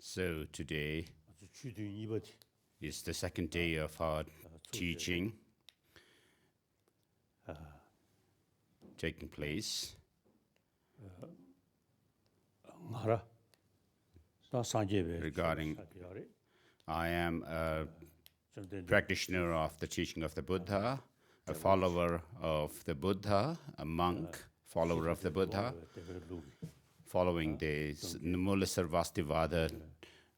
So today is the second day of our teaching taking place. Regarding, I am a practitioner of the teaching of the Buddha, a follower of the Buddha, a monk, follower of the Buddha, following the Mulasarvastivada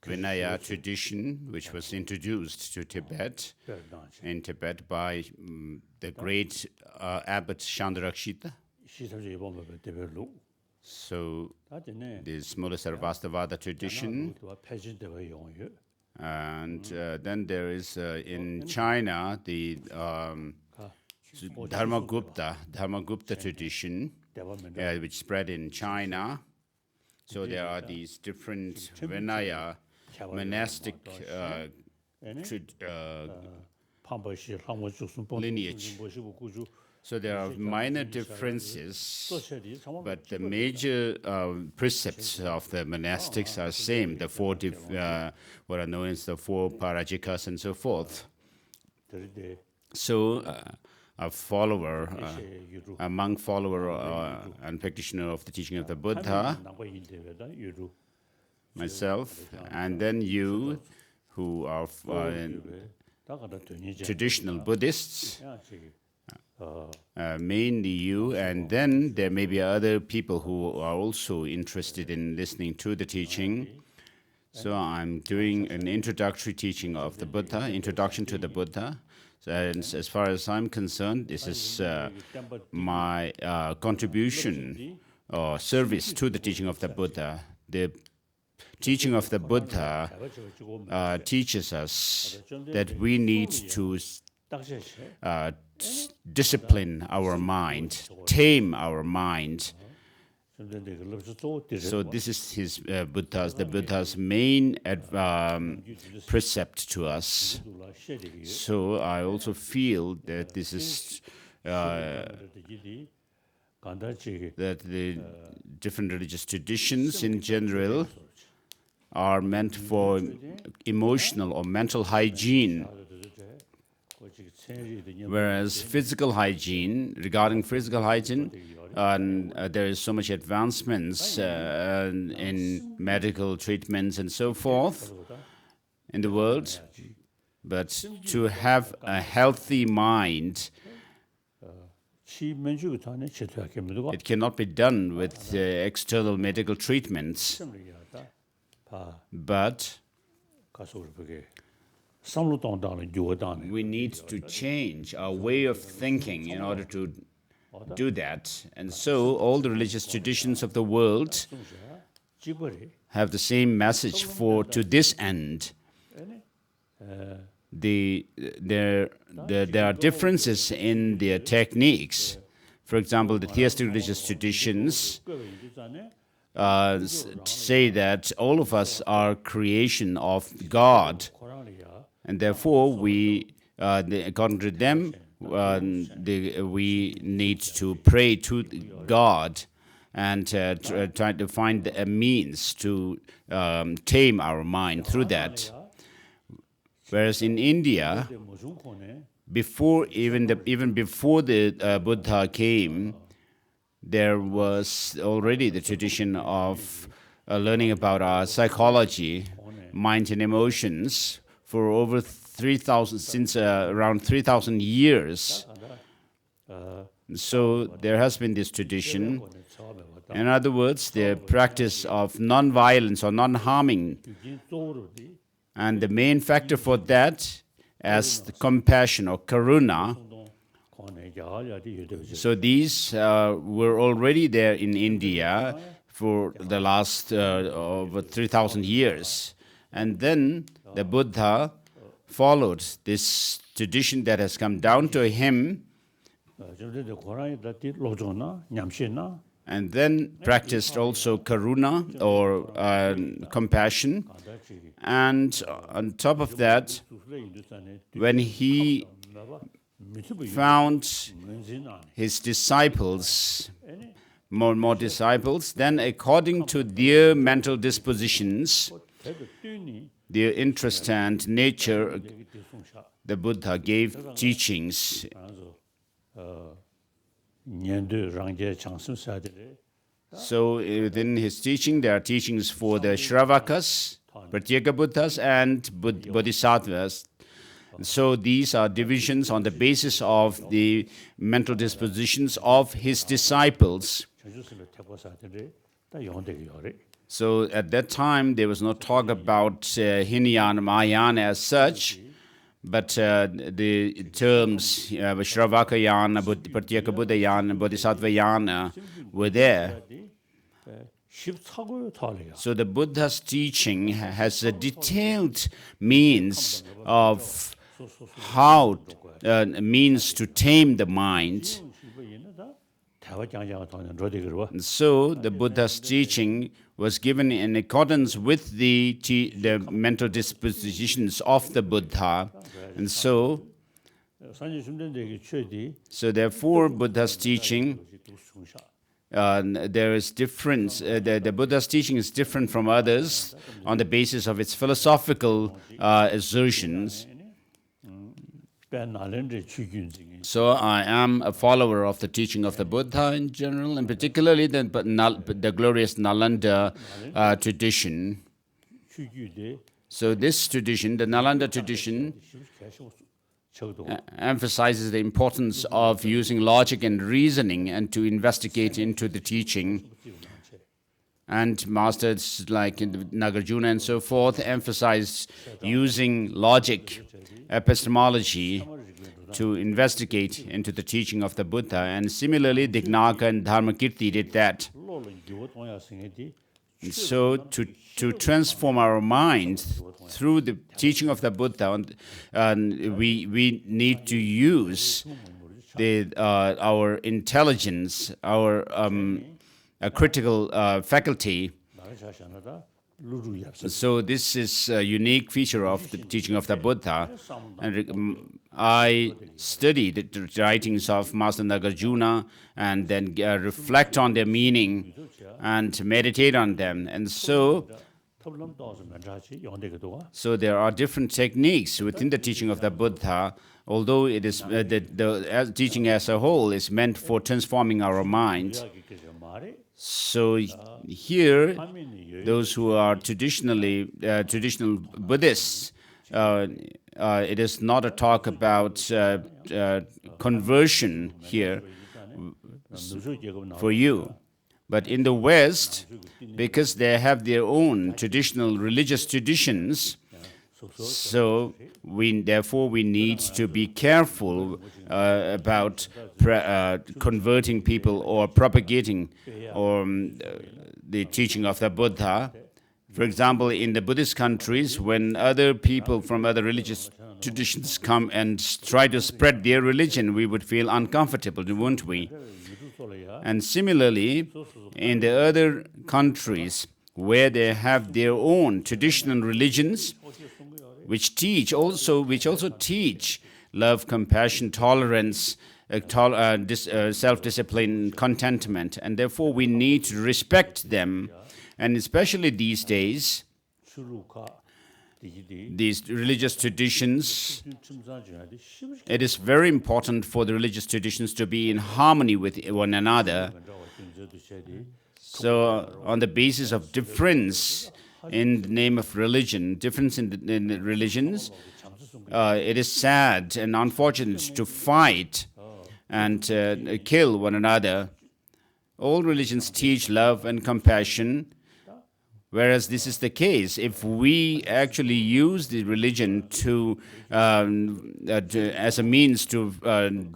Vinaya tradition, which was introduced to Tibet, in Tibet by the great abbot Chandrakshita. So this Mulasarvastivada tradition, and then there is in China the Dharmagupta tradition, which spread in China. So there are these different Vinaya monastic lineage. So there are minor differences, but the major precepts of the monastics are same. The four, what are known as the four parajikas and so forth. So a follower, a monk follower and practitioner of the teaching of the Buddha, myself, and then you who are traditional Buddhists, mainly you, and then there may be other people who are also interested in listening to the teaching. So I'm doing an introductory teaching of the Buddha, introduction to the Buddha. And as far as I'm concerned, this is my contribution or service to the teaching of the Buddha. The teaching of the Buddha teaches us that we need to discipline our mind, tame our mind. So this is the Buddha's main precept to us. So I also feel that this is that the different religious traditions in general are meant for emotional or mental hygiene, whereas regarding physical hygiene, there is so much advancements in medical treatments and so forth in the world, but to have a healthy mind, it cannot be done with external medical treatments, but we need to change our way of thinking in order to do that. And so all the religious traditions of the world have the same message to this end. There are differences in their techniques. For example, the theistic religious traditions say that all of us are creation of God, and therefore according to them, we need to pray to God and try to find a means to tame our mind through that. Whereas in India, even before the Buddha came, there was already the tradition of learning about our psychology, mind and emotions for over 3,000, since around 3,000 years. So there has been this tradition. In other words, the practice of non-violence or non-harming. And the main factor for that as the compassion or karuna. So these were already there in India for the last over 3,000 years. And then the Buddha followed this tradition that has come down to him, and then practiced also karuna or compassion. And on top of that, when he found his disciples more disciples. Then according to their mental dispositions, their interest and nature, the Buddha gave teachings. So within his teaching, there are teachings for the Shravakas, Pratyeka Buddhas, and Bodhisattvas. So these are divisions on the basis of the mental dispositions of his disciples. So at that time, there was no talk about Hinayana, Mahayana as such, but the terms Shravakayana, Pratyeka Buddhayana, Bodhisattvayana were there. So the Buddha's teaching has a detailed means of how means to tame the mind. So the Buddha's teaching was given in accordance with the mental dispositions of the Buddha. And so therefore, Buddha's teaching, there is difference. The Buddha's teaching is different from others on the basis of its philosophical assertions. So I am a follower of the teaching of the Buddha in general, and particularly the glorious Nalanda tradition. So this tradition, the Nalanda tradition, emphasizes the importance of using logic and reasoning and to investigate into the teaching. And masters like Nagarjuna and so forth emphasized using logic, epistemology, to investigate into the teaching of the Buddha. And similarly, Dignaga and Dharmakirti did that. And so to transform our mind through the teaching of the Buddha, we need to use our intelligence, our critical faculty. So this is a unique feature of the teaching of the Buddha. And I study the writings of Master Nagarjuna and then reflect on their meaning and meditate on them. And so there are different techniques within the teaching of the Buddha, although it is the teaching as a whole is meant for transforming our mind. So here, those who are traditional Buddhists, it is not a talk about conversion here for you. But in the West, because they have their own traditional religious traditions, so therefore we need to be careful about converting people or propagating the teaching of the Buddha. For example, in the Buddhist countries, when other people from other religious traditions come and try to spread their religion, we would feel uncomfortable, wouldn't we? And similarly, in the other countries where they have their own traditional religions, which also teach love, compassion, tolerance, self-discipline, contentment, and therefore we need to respect them. And especially these days, these religious traditions, it is very important for the religious traditions to be in harmony with one another. So on the basis of difference in the name of religion, difference in the religions, it is sad and unfortunate to fight and kill one another. All religions teach love and compassion, whereas this is the case. If we actually use the religion as a means to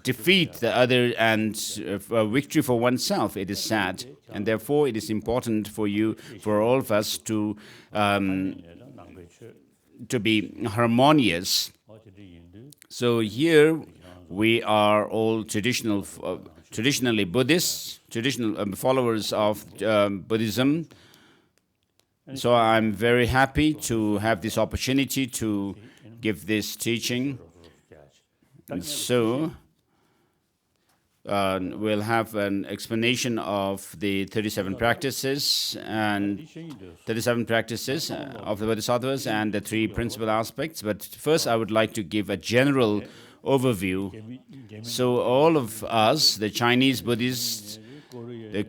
defeat the other and victory for oneself, it is sad. And therefore, it is important for all of us to be harmonious. So here we are all traditionally Buddhists, traditional followers of Buddhism. So I'm very happy to have this opportunity to give this teaching. And so we'll have an explanation of the 37 practices of the Bodhisattvas and the 3 principal aspects. But first, I would like to give a general overview. So all of us, the Chinese Buddhists, the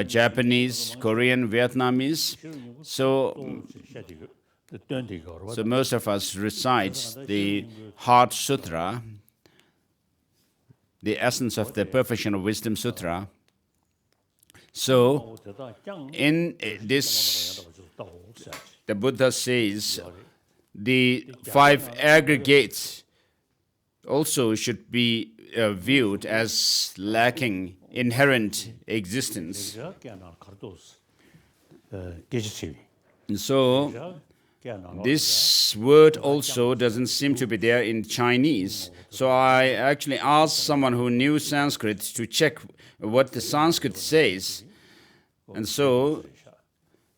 Japanese, Korean, Vietnamese, so most of us recite the Heart Sutra, the essence of the Perfection of Wisdom Sutra. So, in this, the Buddha says the 5 aggregates also should be viewed as lacking inherent existence. And so, this word also doesn't seem to be there in Chinese. So I actually asked someone who knew Sanskrit to check what the Sanskrit says. And so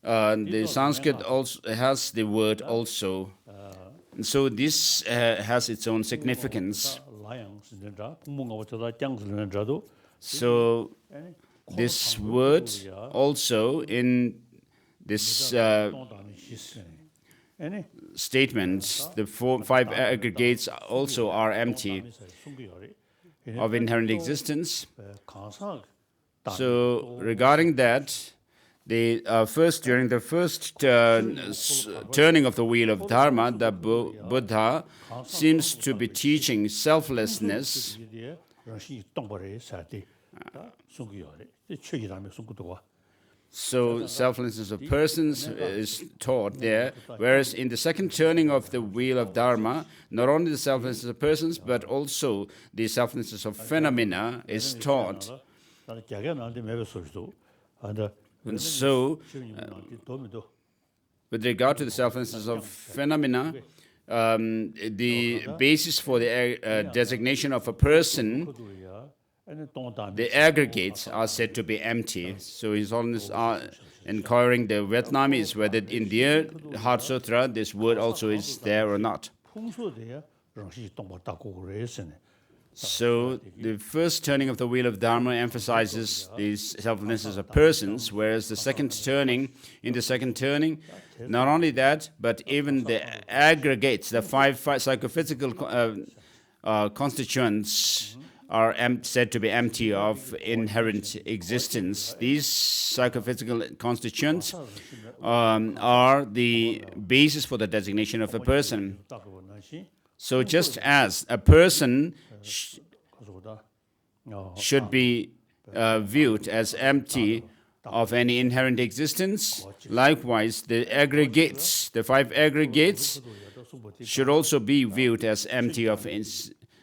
the Sanskrit also has the word also. And so this has its own significance. So this word also in this statements, the 5 aggregates also are empty of inherent existence. So regarding that, during the first turning of the wheel of Dharma, the Buddha seems to be teaching selflessness. So selflessness of persons is taught there, whereas in the second turning of the wheel of Dharma, not only the selflessness of persons, but also the selflessness of phenomena is taught. And so, with regard to the selflessness of phenomena, the basis for the designation of a person, the aggregates are said to be empty. So His Holiness are inquiring the Vietnamese whether in their Heart Sutra this word also is there or not. So the first turning of the wheel of Dharma emphasizes the selflessness of persons, whereas the second turning, not only that, but even the aggregates, the 5 psychophysical constituents are said to be empty of inherent existence. These psychophysical constituents are the basis for the designation of a person. So just as a person should be viewed as empty of any inherent existence, likewise the aggregates, the 5 aggregates, should also be viewed as empty of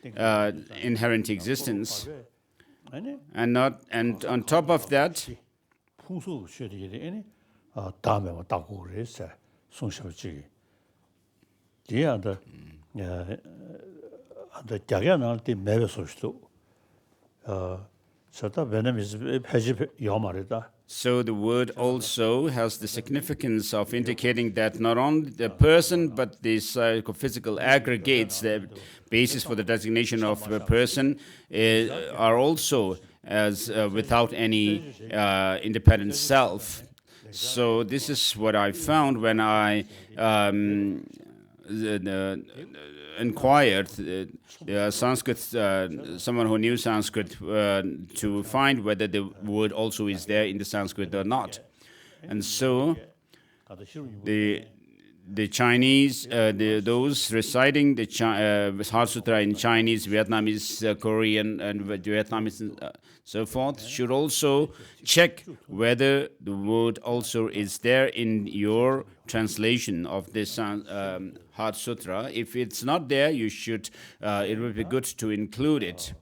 inherent existence. And on top of that, so the word also has the significance of indicating that not only the person but the psychophysical aggregates, the basis for the designation of a person, are also as without any independent self. So this is what I found when I inquired Sanskrit, someone who knew Sanskrit, to find whether the word also is there in the Sanskrit or not. And so the Chinese, those reciting the Heart Sutra in Chinese, Vietnamese, Korean, and Vietnamese, and so forth, should also check whether the word also is there in your translation of this Heart Sutra. If it's not there, you should. It would be good to include it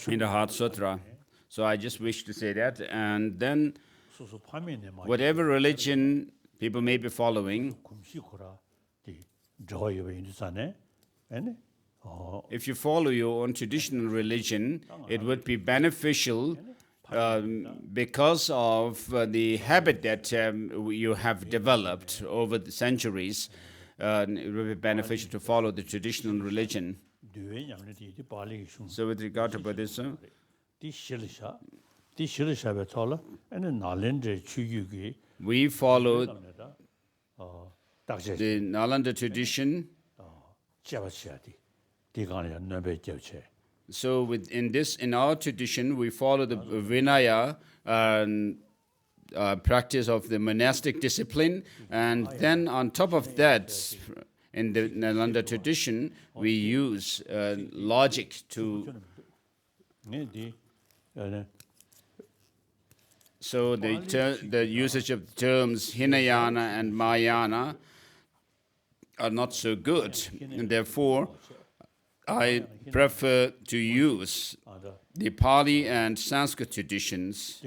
in the Heart Sutra. So I just wish to say that, and then whatever religion people may be following, if you follow your own traditional religion, it would be beneficial because of the habit that you have developed over the centuries. It would be beneficial to follow the traditional religion. So with regard to Buddhism, we follow the Nalanda tradition. So in our tradition, we follow the Vinaya practice of the monastic discipline, and then on top of that, in the Nalanda tradition, we use logic to. So the usage of terms Hinayana and Mahayana are not so good, and therefore I prefer to use the Pali and Sanskrit traditions.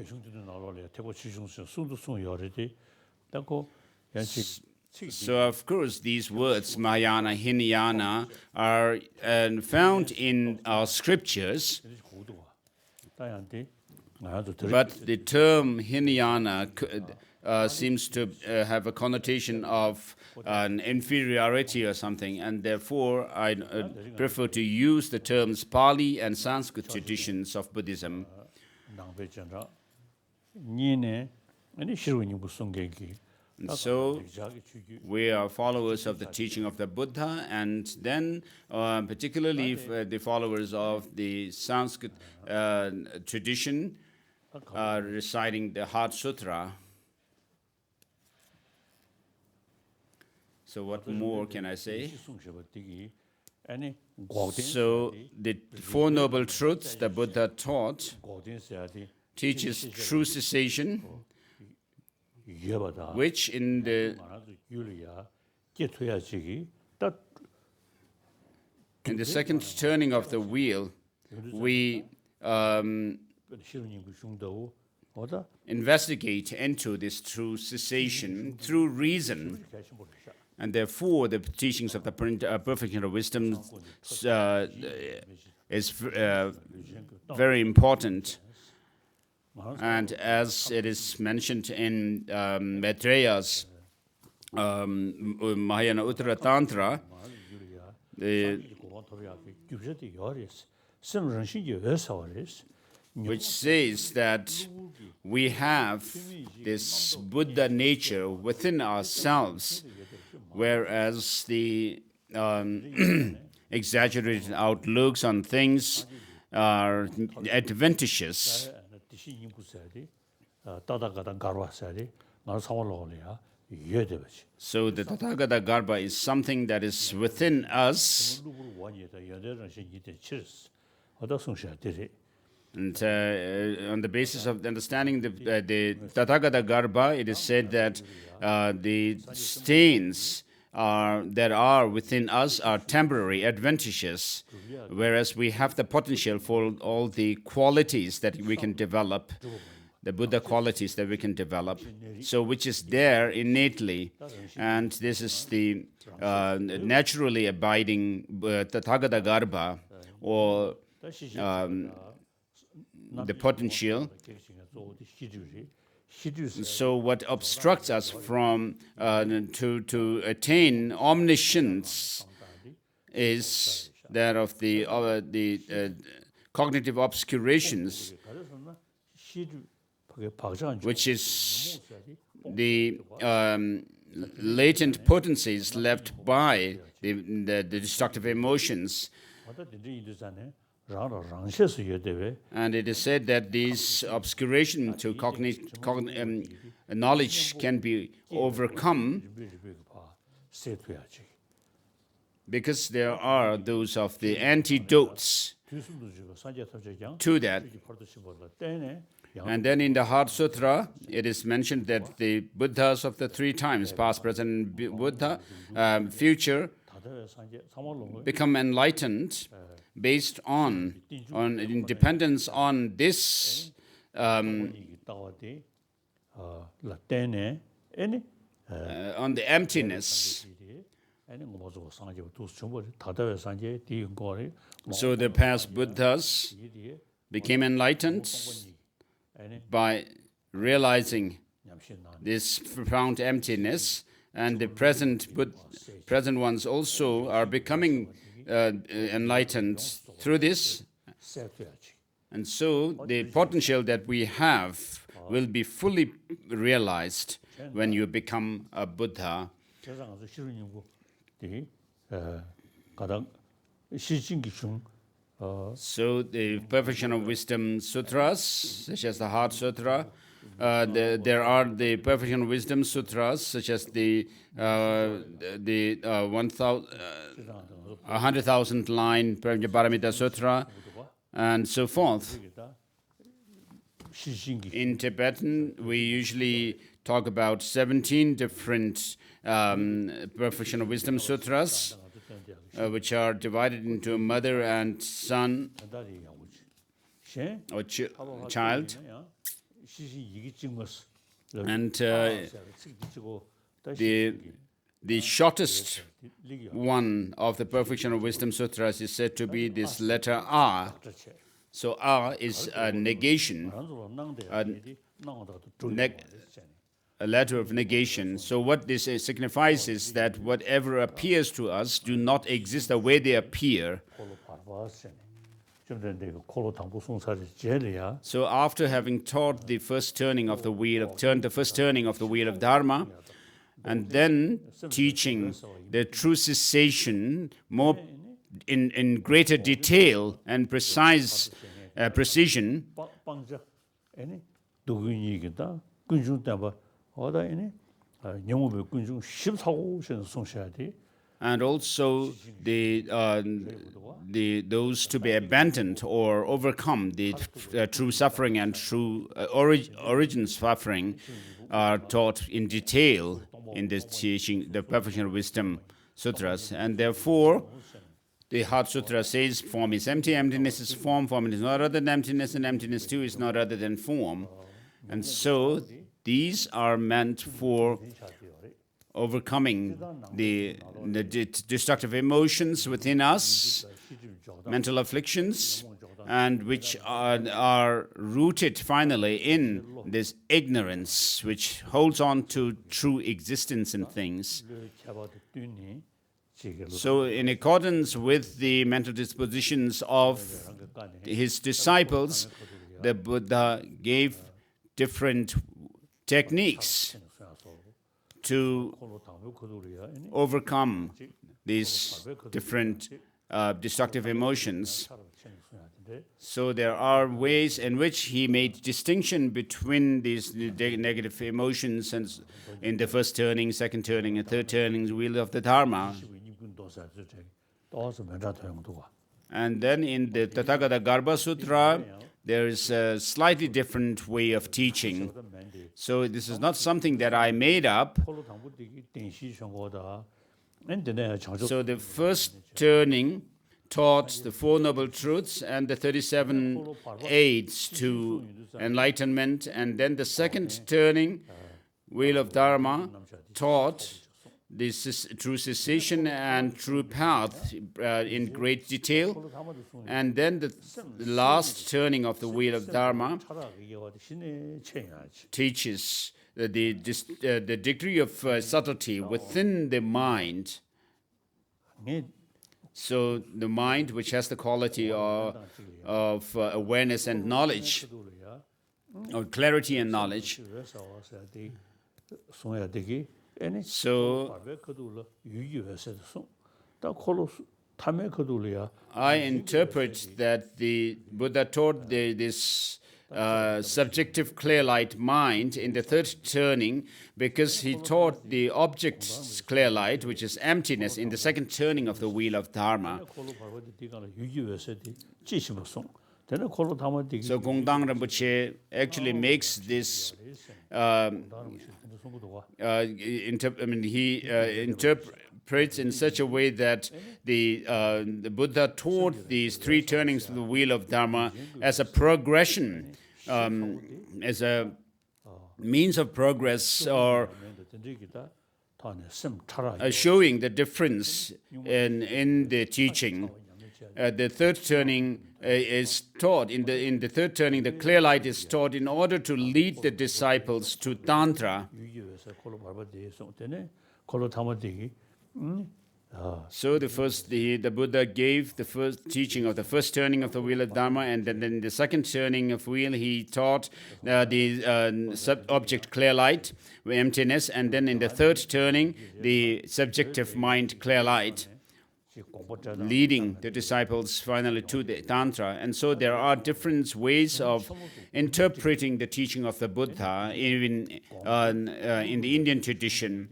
So, of course, these words, Mahayana, Hinayana, are found in our scriptures, but the term Hinayana seems to have a connotation of an inferiority or something, and therefore I prefer to use the terms Pali and Sanskrit traditions of Buddhism. And so we are followers of the teaching of the Buddha, and then particularly the followers of the Sanskrit tradition reciting the Heart Sutra. So what more can I say? So the Four Noble Truths the Buddha taught teaches true cessation, which in the second turning of the wheel, we investigate into this true cessation through reason. And therefore, the teachings of the perfect inner wisdom is very important. And as it is mentioned in Maitreya's Mahayana Uttara Tantra, which says that we have this Buddha nature within ourselves, whereas the exaggerated outlooks on things are adventitious. So the Tathagata Garbha is something that is within us. And on the basis of understanding the Tathagata Garbha, it is said that the stains that are within us are temporary, adventitious, whereas we have the potential for all the qualities that we can develop, the Buddha qualities that we can develop, so which is there innately. And this is the naturally abiding Tathagata Garbha, or the potential. So what obstructs us from to attain omniscience is that of the cognitive obscurations, which is the latent potencies left by the destructive emotions. And it is said that this obscuration to knowledge can be overcome because there are those of the antidotes to that. And then in the Heart Sutra, it is mentioned that the Buddhas of the three times, past, present, Buddha, future, become enlightened based on dependence on this on the emptiness. So the past Buddhas became enlightened by realizing this profound emptiness, and the present ones also are becoming enlightened through this. And so the potential that we have will be fully realized when you become a Buddha. So the Perfection of Wisdom Sutras, such as the Heart Sutra, there are the Perfection of Wisdom Sutras, such as the 100,000 line Paramita Sutra, and so forth. In Tibetan, we usually talk about 17 different Perfection of Wisdom Sutras, which are divided into mother and son or child. And the shortest one of the Perfection of Wisdom Sutras is said to be this letter R. So R is a negation, a letter of negation. So what this signifies is that whatever appears to us do not exist the way they appear. So after having taught the first turning of the wheel of Dharma, and then teaching the true cessation more in greater detail and precision, and also those to be abandoned or overcome, the true suffering and true origin suffering are taught in detail in this teaching, the Perfection of Wisdom Sutras. And therefore, the Heart Sutra says form is empty, emptiness is form, form is not other than emptiness, and emptiness too is not other than form. And so these are meant for overcoming the destructive emotions within us, mental afflictions, and which are rooted finally in this ignorance which holds on to true existence in things. So in accordance with the mental dispositions of his disciples, the Buddha gave different techniques to overcome these different destructive emotions. So there are ways in which he made distinction between these negative emotions and in the first turning, second turning, and third turning, the wheel of the Dharma. And then in the Tathagata Garbha Sutra, there is a slightly different way of teaching. So this is not something that I made up. So the first turning taught the Four Noble Truths and the 37 aids to enlightenment. And then the second turning, Wheel of Dharma, taught this true cessation and true path in great detail. And then the last turning of the Wheel of Dharma teaches the degree of subtlety within the mind. So the mind, which has the quality of awareness and knowledge, or clarity and knowledge. So I interpret that the Buddha taught this subjective clear light mind in the third turning because he taught the object's clear light, which is emptiness, in the second turning of the Wheel of Dharma. So Gongdang Rinpoche actually makes this he interprets in such a way that the Buddha taught these three turnings of the Wheel of Dharma as a progression, as a means of progress, or showing the difference in the teaching. The third turning is taught. In the third turning, the clear light is taught in order to lead the disciples to Tantra. So the Buddha gave the first teaching of the first turning of the wheel of Dharma, and then the second turning of wheel, he taught the sub-object clear light, emptiness, and then in the third turning, the subjective mind clear light, leading the disciples finally to the Tantra. And so there are different ways of interpreting the teaching of the Buddha, even in the Indian tradition.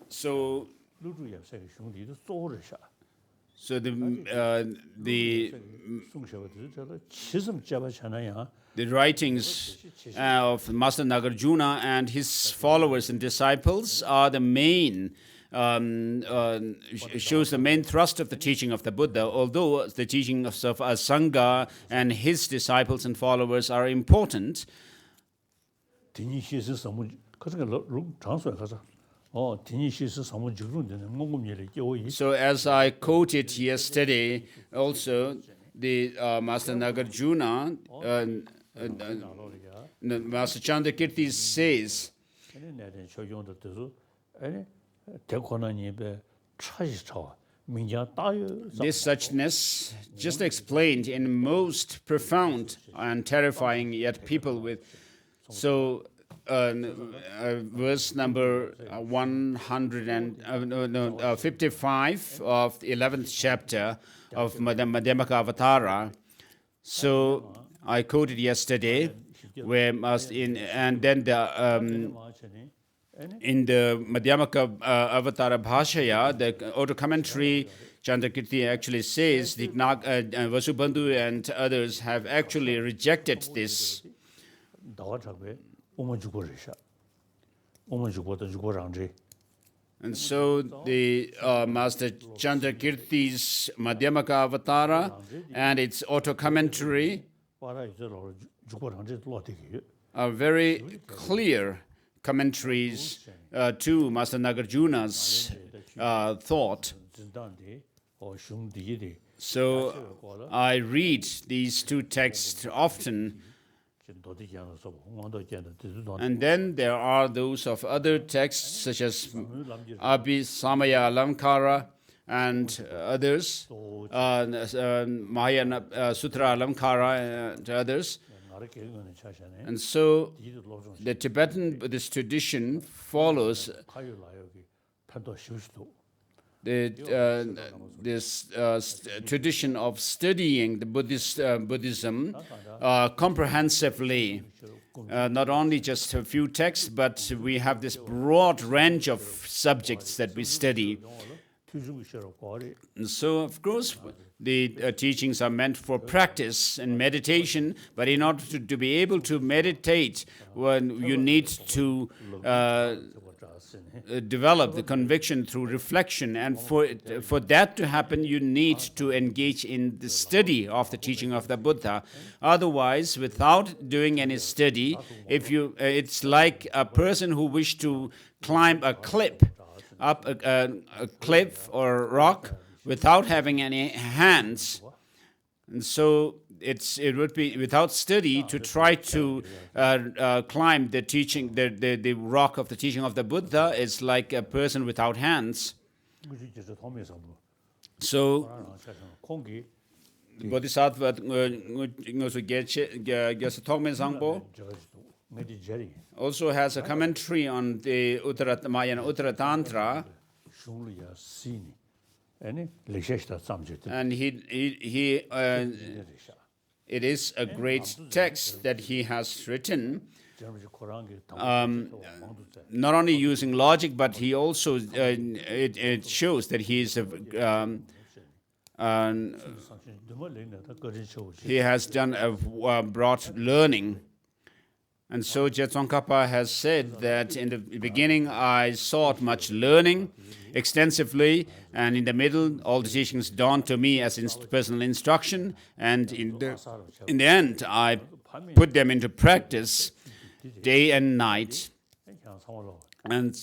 So the writings of Master Nagarjuna and his followers and disciples are the main, shows the main thrust of the teaching of the Buddha, although the teachings of Sangha and his disciples and followers are important. So as I quoted yesterday, also the Master Nagarjuna, Master Chandrakirti says, this suchness just explained in most profound and terrifying, yet people with so verse number 155 of the 11th chapter of Madhyamaka Avatara. So I quoted yesterday, where and then in the Madhyamaka Avatara Bhashaya, the auto commentary, Chandrakirti actually says the Vasubandhu and others have actually rejected this. And so the Master Chandrakirti's Madhyamaka Avatara and its auto commentary are very clear commentaries to Master Nagarjuna's thought. So I read these two texts often. And then there are those of other texts such as Abhisamaya Alamkara and others, Mahayana Sutra Alamkara and others. And so the Tibetan Buddhist tradition follows this tradition of studying the Buddhism comprehensively, not only just a few texts, but we have this broad range of subjects that we study. And so, of course, the teachings are meant for practice and meditation, but in order to be able to meditate, you need to develop the conviction through reflection, and for that to happen, you need to engage in the study of the teaching of the Buddha. Otherwise, without doing any study, it's like a person who wishes to climb a cliff, up a cliff or a rock without having any hands. And so it would be without study to try to climb the teaching, the rock of the teaching of the Buddha is like a person without hands. So Bodhisattva Gyalsey Thokme Sangpo also has a commentary on the Mahayana Uttara Tantra. And it is a great text that he has written, not only using logic, but he also it shows that he is he has done a broad learning. And so Tsongkhapa has said that in the beginning I sought much learning extensively, and in the middle all the teachings dawned to me as personal instruction, and in the end I put them into practice day and night, and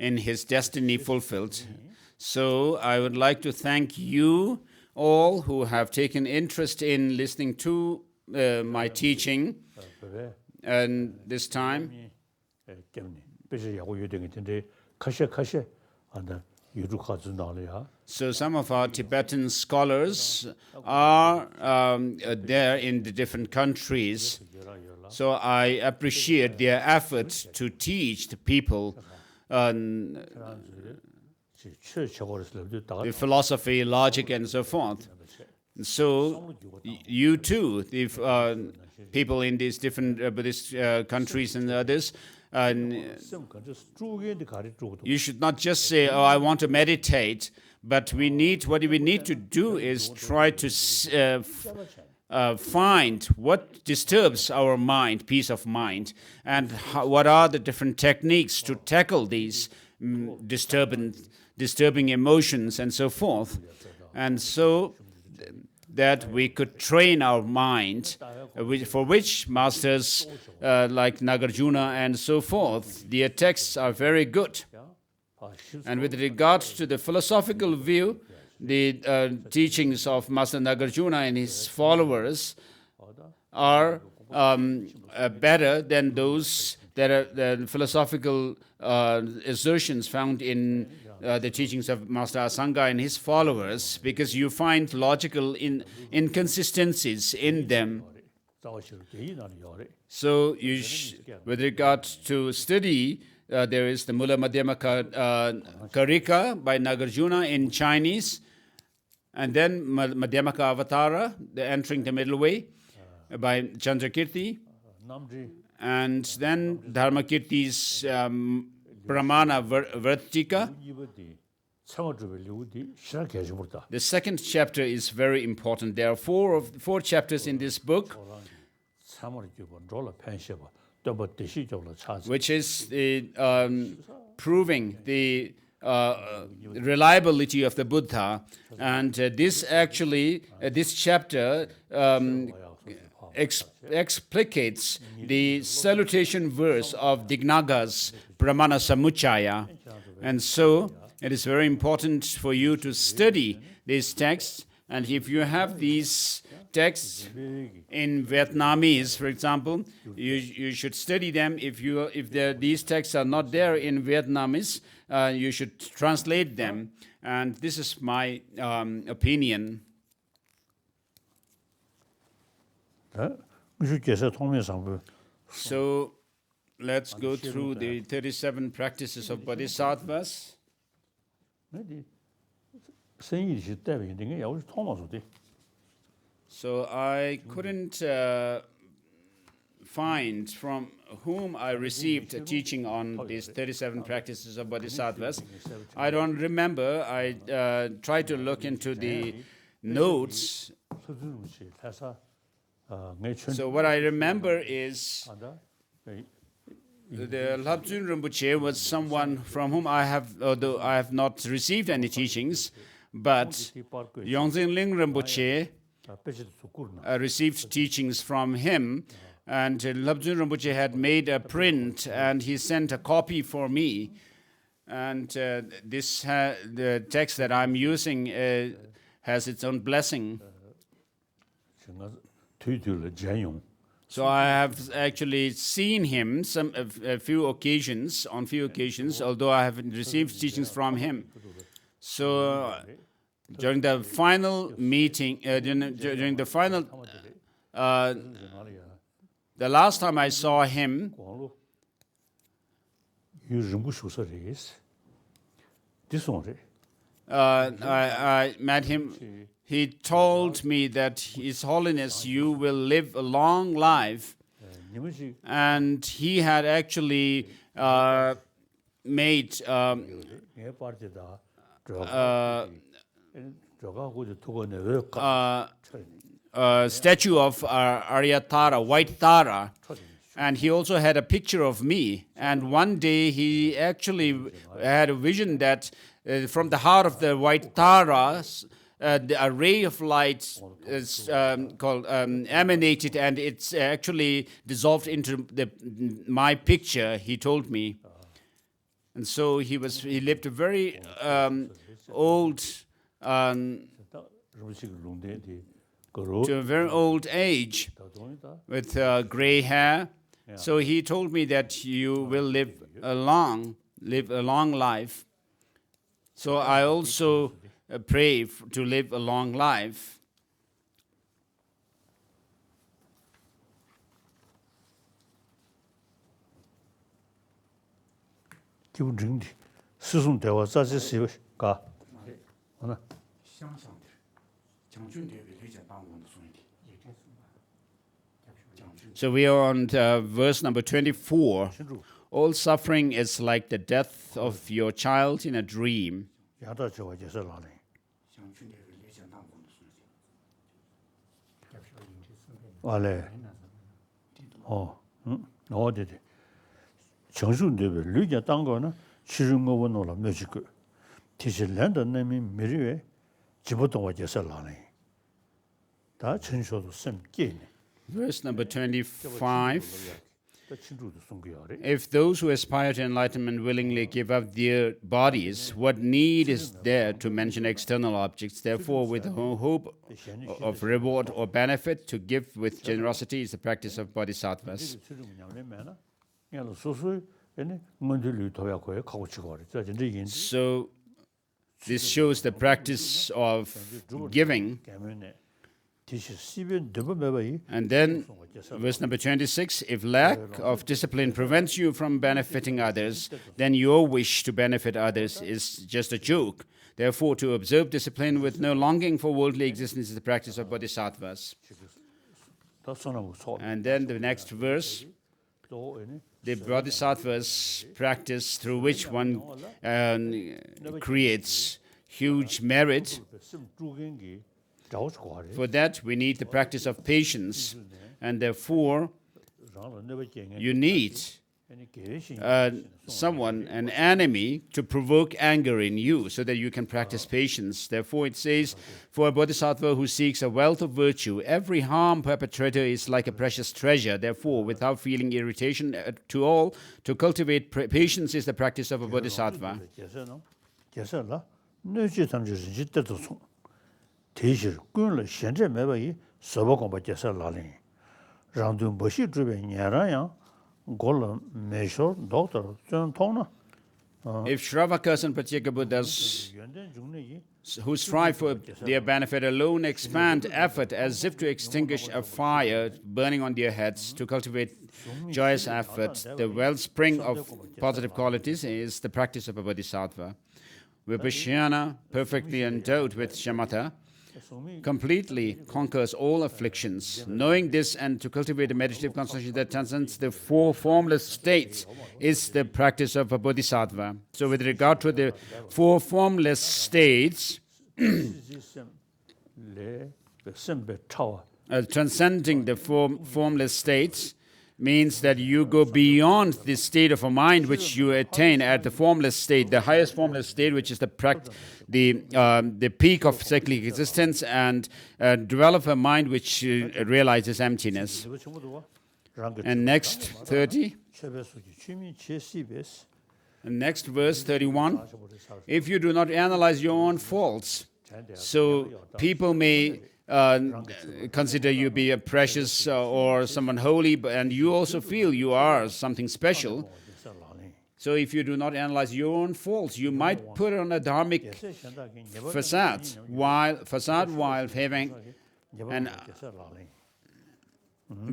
in his destiny fulfilled. So I would like to thank you all who have taken interest in listening to my teaching. And this time, So some of our Tibetan scholars are there in the different countries. So I appreciate their effort to teach the people the philosophy, logic, and so forth. So you too, the people in these different Buddhist countries and others, you should not just say, "Oh, I want to meditate," but what we need to do is try to find what disturbs our mind, peace of mind, and what are the different techniques to tackle these disturbing emotions and so forth. And so that we could train our mind, for which masters like Nagarjuna and so forth, their texts are very good. And with regard to the philosophical view, the teachings of Master Nagarjuna and his followers are better than those that are the philosophical assertions found in the teachings of Master Asanga and his followers, because you find logical inconsistencies in them. So with regard to study, there is the Mula Madhyamaka Karika by Nagarjuna in Chinese, and then Madhyamaka Avatara, the Entering the Middle Way, by Chandrakirti, and then Dharmakirti's Pramana Vartika. The second chapter is very important. There are four chapters in this book, which is proving the reliability of the Buddha. And this chapter explicates the salutation verse of Dignaga's Pramana Samuchaya. And so it is very important for you to study these texts. And if you have these texts in Vietnamese, for example, you should study them. If these texts are not there in Vietnamese, you should translate them. And this is my opinion. So let's go through the 37 practices of Bodhisattvas. So I couldn't find from whom I received a teaching on these 37 practices of Bodhisattvas. I don't remember. I tried to look into the notes. So what I remember is the Labdun Rinpoche was someone from whom although I have not received any teachings, but Yongzin Ling Rinpoche received teachings from him, and Labdun Rinpoche had made a print, and he sent a copy for me. And the text that I'm using has its own blessing. So I have actually seen him on a few occasions, although I haven't received teachings from him. So during the final meeting, the last time I saw him, I met him. He told me that, His Holiness, you will live a long life. And he had actually made a statue of Aryatara, white Tara. And he also had a picture of me. And one day he actually had a vision that from the heart of the white Tara, a ray of light is emanated, and it's actually dissolved into my picture, he told me. And so he lived a very old, to a very old age, with gray hair, So he told me that you will live a long life. So I also pray to live a long life. So we are on verse number 24. All suffering is like the death of your child in a dream. Verse number 25. If those who aspire to enlightenment willingly give up their bodies, what need is there to mention external objects? Therefore, with no hope of reward or benefit, to give with generosity is the practice of bodhisattvas. So, this shows the practice of giving. And then, verse number 26, if lack of discipline prevents you from benefiting others, then your wish to benefit others is just a joke. Therefore, to observe discipline with no longing for worldly existence is the practice of bodhisattvas. And then the next verse, the bodhisattvas practice through which one creates huge merit. For that, we need the practice of patience, and therefore, you need someone, an enemy, to provoke anger in you so that you can practice patience. Therefore, it says, for a bodhisattva who seeks a wealth of virtue, every harm perpetrator is like a precious treasure. Therefore, without feeling irritation to all, to cultivate patience is the practice of a bodhisattva. 대실 군을 현재 매바이 서버공부 제설 라린 장도 버시 주변 냐라야 골 메쇼 doctor 전 통나 If Shravakas and Pratyeka Buddhas who strive for their benefit alone expand effort as if to extinguish a fire burning on their heads, to cultivate joyous effort, the wellspring of positive qualities is the practice of a bodhisattva. Vipassana, perfectly endowed with shamatha, completely conquers all afflictions. Knowing this and to cultivate a meditative concentration that transcends the four formless states is the practice of a bodhisattva. So with regard to the four formless states, transcending the formless states means that you go beyond the state of a mind which you attain at the formless state, the highest formless state, which is the peak of cyclic existence, and develop a mind which realizes emptiness. And next 30. And next verse 31. If you do not analyze your own faults, so people may consider you be a precious or someone holy, and you also feel you are something special. So if you do not analyze your own faults, you might put on a dharmic facade while having and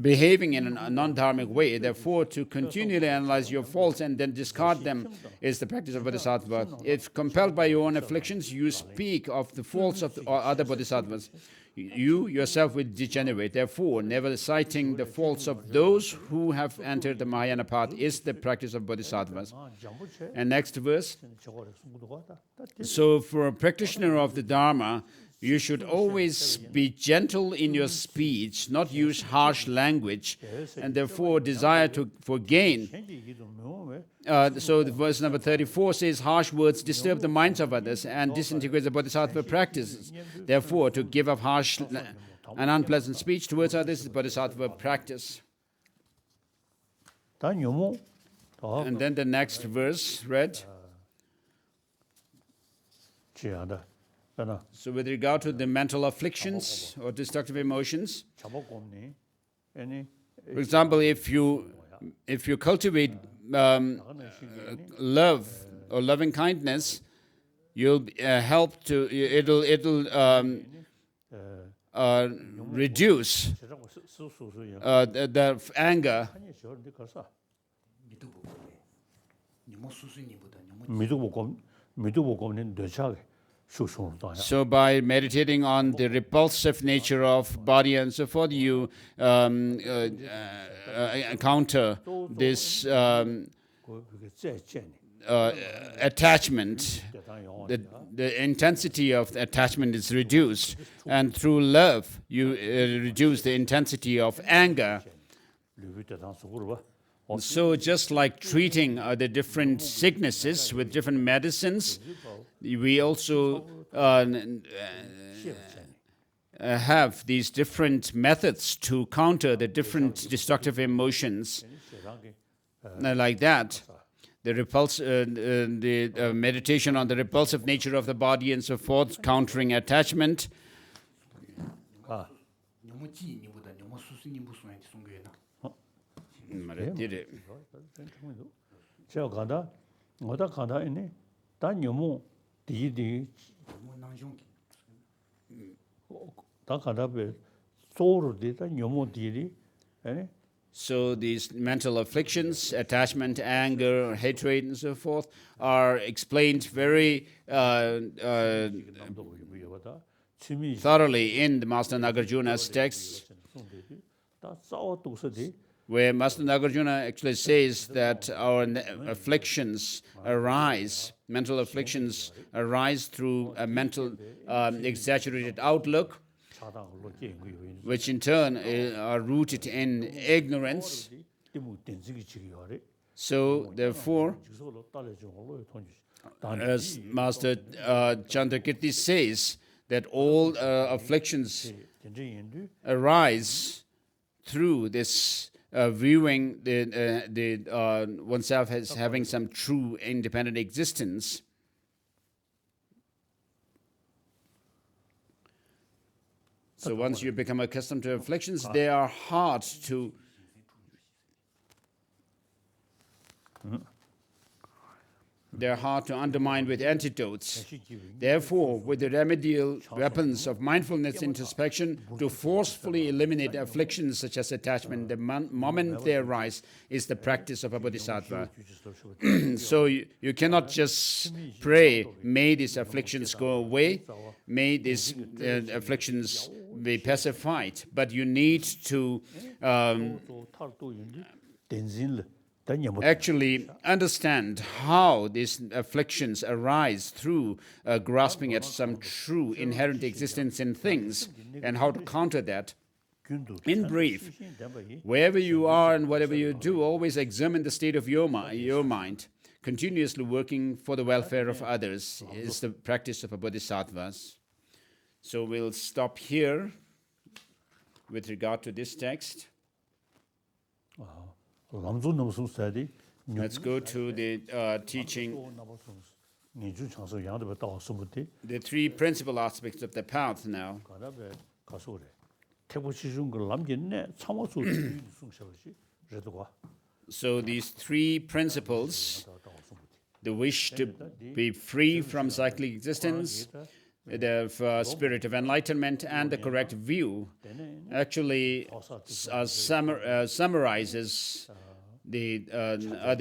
behaving in a non-dharmic way. Therefore, to continually analyze your faults and then discard them is the practice of bodhisattva. If compelled by your own afflictions, you speak of the faults of other bodhisattvas, you yourself will degenerate. Therefore, never citing the faults of those who have entered the Mahayana path is the practice of bodhisattvas. And next verse. So for a practitioner of the Dharma, you should always be gentle in your speech, not use harsh language, and therefore desire for gain. So the verse number 34 says, harsh words disturb the minds of others and disintegrate the bodhisattva practices. Therefore, to give up harsh and unpleasant speech towards others is bodhisattva practice. And then the next verse read. So with regard to the mental afflictions or destructive emotions, for example, if you if you cultivate love or loving kindness, you'll help to, it'll reduce the anger. So by meditating on the repulsive nature of body and so forth, you counter this attachment. The intensity of the attachment is reduced, and through love, you reduce the intensity of anger. So just like treating the different sicknesses with different medicines, we also have these different methods to counter the different destructive emotions. Like that, the meditation on the repulsive nature of the body and so forth, countering attachment. So these mental afflictions, attachment, anger, hatred, and so forth, are explained very thoroughly in the Master Nagarjuna's texts, where Master Nagarjuna actually says that our afflictions arise, mental afflictions arise through a mental exaggerated outlook, which in turn are rooted in ignorance. So therefore, as Master Chandrakirti says, that all afflictions arise through this viewing oneself as having some true independent existence. So once you become accustomed to afflictions, they are hard to undermine with antidotes. Therefore, with the remedial weapons of mindfulness introspection, to forcefully eliminate afflictions such as attachment, the moment they arise, is the practice of a bodhisattva. So you cannot just pray, may these afflictions go away, may these afflictions be pacified, but you need to actually understand how these afflictions arise through grasping at some true inherent existence in things, and how to counter that. In brief, wherever you are and whatever you do, always examine the state of your mind. Continuously working for the welfare of others is the practice of a bodhisattva. So we'll stop here with regard to this text. Let's go to the teaching, the three principal aspects of the path now. So these three principles, the wish to be free from cyclic existence, the spirit of enlightenment, and the correct view, actually summarizes the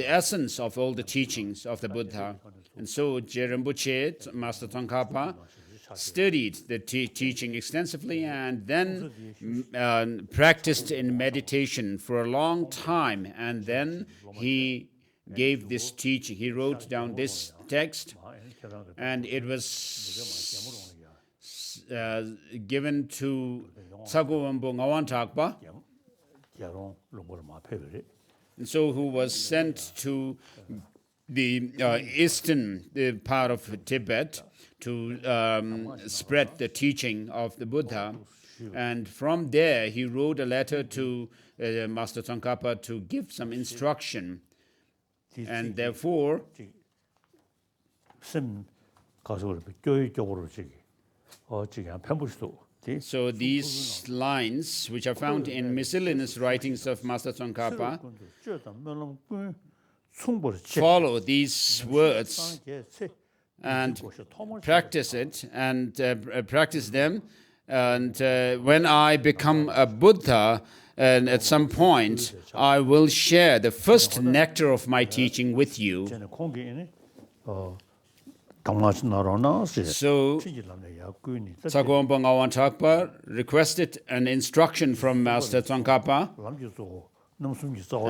essence of all the teachings of the Buddha. And so Rinpoche, Master Tsongkhapa, studied the teaching extensively and then practiced in meditation for a long time. And then he gave this teaching. He wrote down this text, and it was given to Tsago Wambo Ngawan Thakpa, and so who was sent to the eastern part of Tibet to spread the teaching of the Buddha. And from there, he wrote a letter to Master Tsongkhapa to give some instruction. And therefore, So these lines, which are found in miscellaneous writings of Master Tsongkhapa, follow these words and practice it and practice them. And when I become a Buddha, and at some point, I will share the first nectar of my teaching with you. So, Tsakongpa Ngawan Thakpa requested an instruction from Master Tsongkhapa,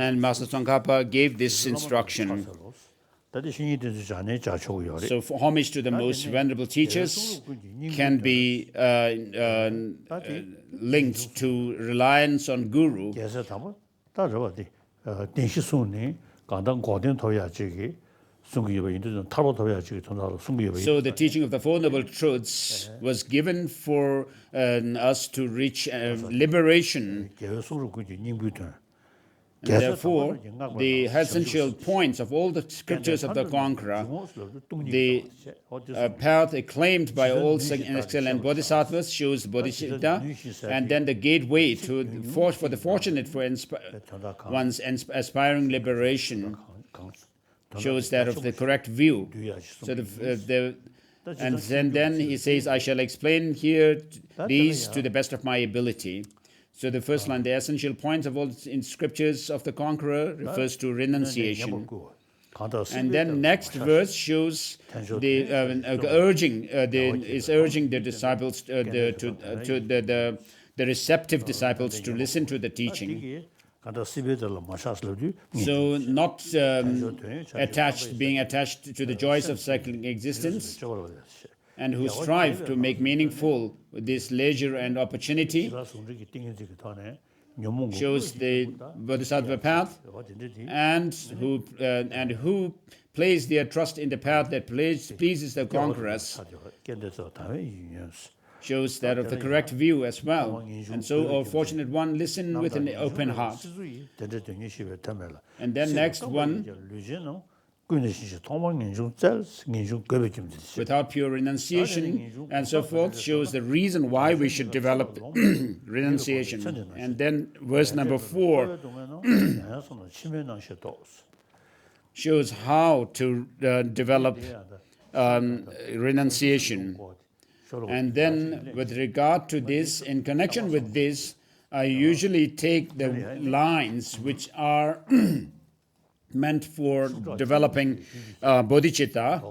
and Master Tsongkhapa gave this instruction. So, for homage to the most venerable teachers can be linked to reliance on Guru. So the teaching of the Four Noble Truths was given for us to reach liberation. And therefore, the essential points of all the scriptures of the Conqueror, the path acclaimed by all excellent Bodhisattvas shows Bodhisattva, and then the gateway for the fortunate one's aspiring liberation shows that of the correct view. So and then he says, I shall explain here these to the best of my ability. So the first line, the essential points of all in scriptures of the Conqueror, refers to renunciation. And then next verse shows the urging the disciples the receptive disciples to listen to the teaching. So not being attached to the joys of cycling existence, and who strive to make meaningful this leisure and opportunity, shows the Bodhisattva path, and who place their trust in the path that pleases the conquerors, shows that of the correct view as well. And so, O fortunate one, listen with an open heart. And then next one, without pure renunciation and so forth, shows the reason why we should develop renunciation. And then verse number 4 shows how to develop renunciation. And then with regard to this, in connection with this, I usually take the lines which are meant for developing bodhicitta.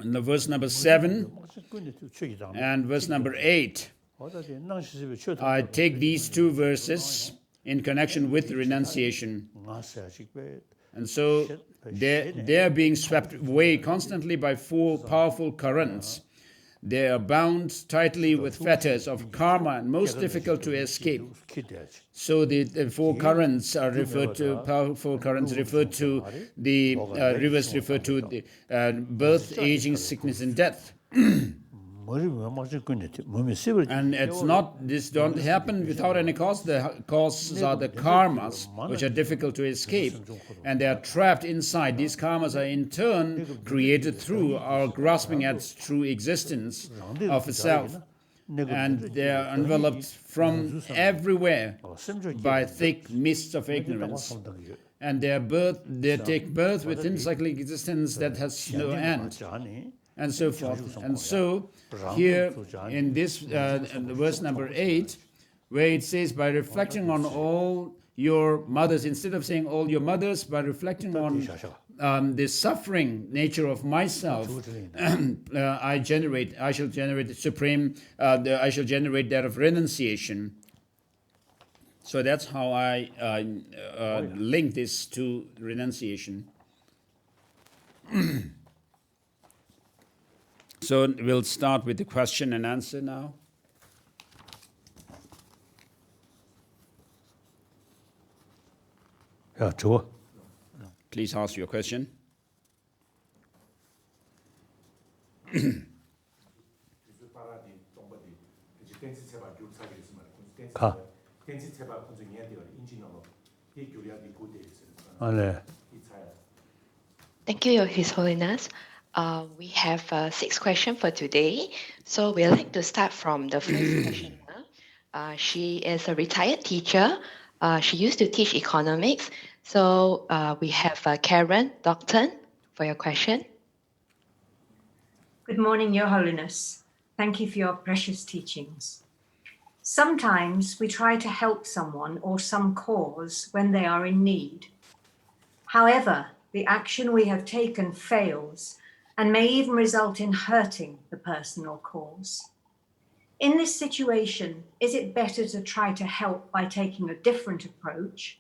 In the verse number 7 and verse number 8, I take these two verses in connection with renunciation. And so they're being swept away constantly by four powerful currents. They are bound tightly with fetters of karma and most difficult to escape. So the four currents are referred to, powerful currents referred to, the rivers refer to the birth, aging, sickness, and death. And it's not, this don't happen without any cause. The causes are the karmas, which are difficult to escape, and they are trapped inside. These karmas are in turn created through our grasping at true existence of a self, and they are enveloped from everywhere by thick mists of ignorance, and they take birth within cyclic existence that has no end, and so forth. And so here in this verse number 8, where it says, by reflecting on all your mothers, instead of saying all your mothers, by reflecting on the suffering nature of myself, I shall generate the supreme, I shall generate that of renunciation. So that's how I link this to renunciation. So we'll start with the question and answer now. Please ask your question. Thank you, His Holiness. We have 6 questions for today. So we'd like to start from the first questioner. She is a retired teacher. She used to teach economics. So we have Karen Docton for your question. Good morning, Your Holiness. Thank you for your precious teachings. Sometimes we try to help someone or some cause when they are in need. However, the action we have taken fails and may even result in hurting the person or cause. In this situation, is it better to try to help by taking a different approach,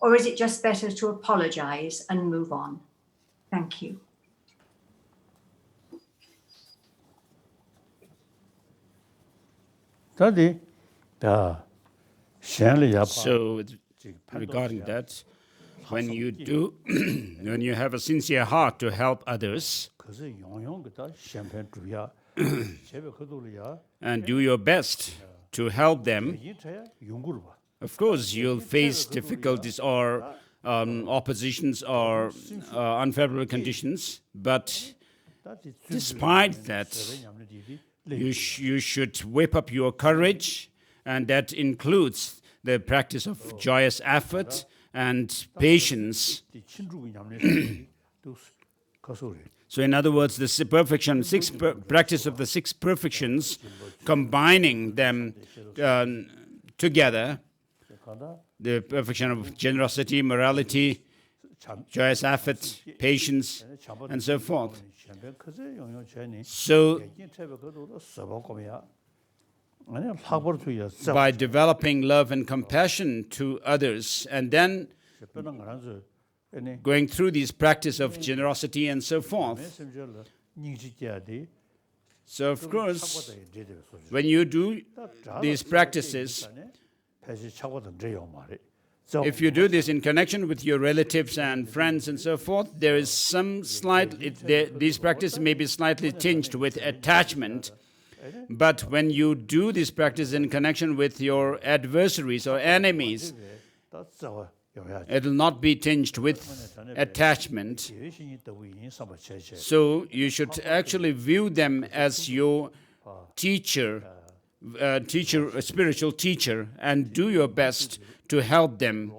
or is it just better to apologize and move on? Thank you. So regarding that, when you have a sincere heart to help others and do your best to help them, of course you'll face difficulties or oppositions or unfavorable conditions, but despite that, you should whip up your courage, and that includes the practice of joyous effort and patience. So in other words, the practice of the 6 perfections, combining them together, the perfection of generosity, morality, joyous effort, patience, and so forth. So by developing love and compassion to others, and then going through these practice of generosity and so forth. So of course, when you do these practices, if you do this in connection with your relatives and friends and so forth, there is some these practices may be slightly tinged with attachment. But when you do this practice in connection with your adversaries or enemies, it will not be tinged with attachment. So you should actually view them as your teacher, a spiritual teacher, and do your best to help them.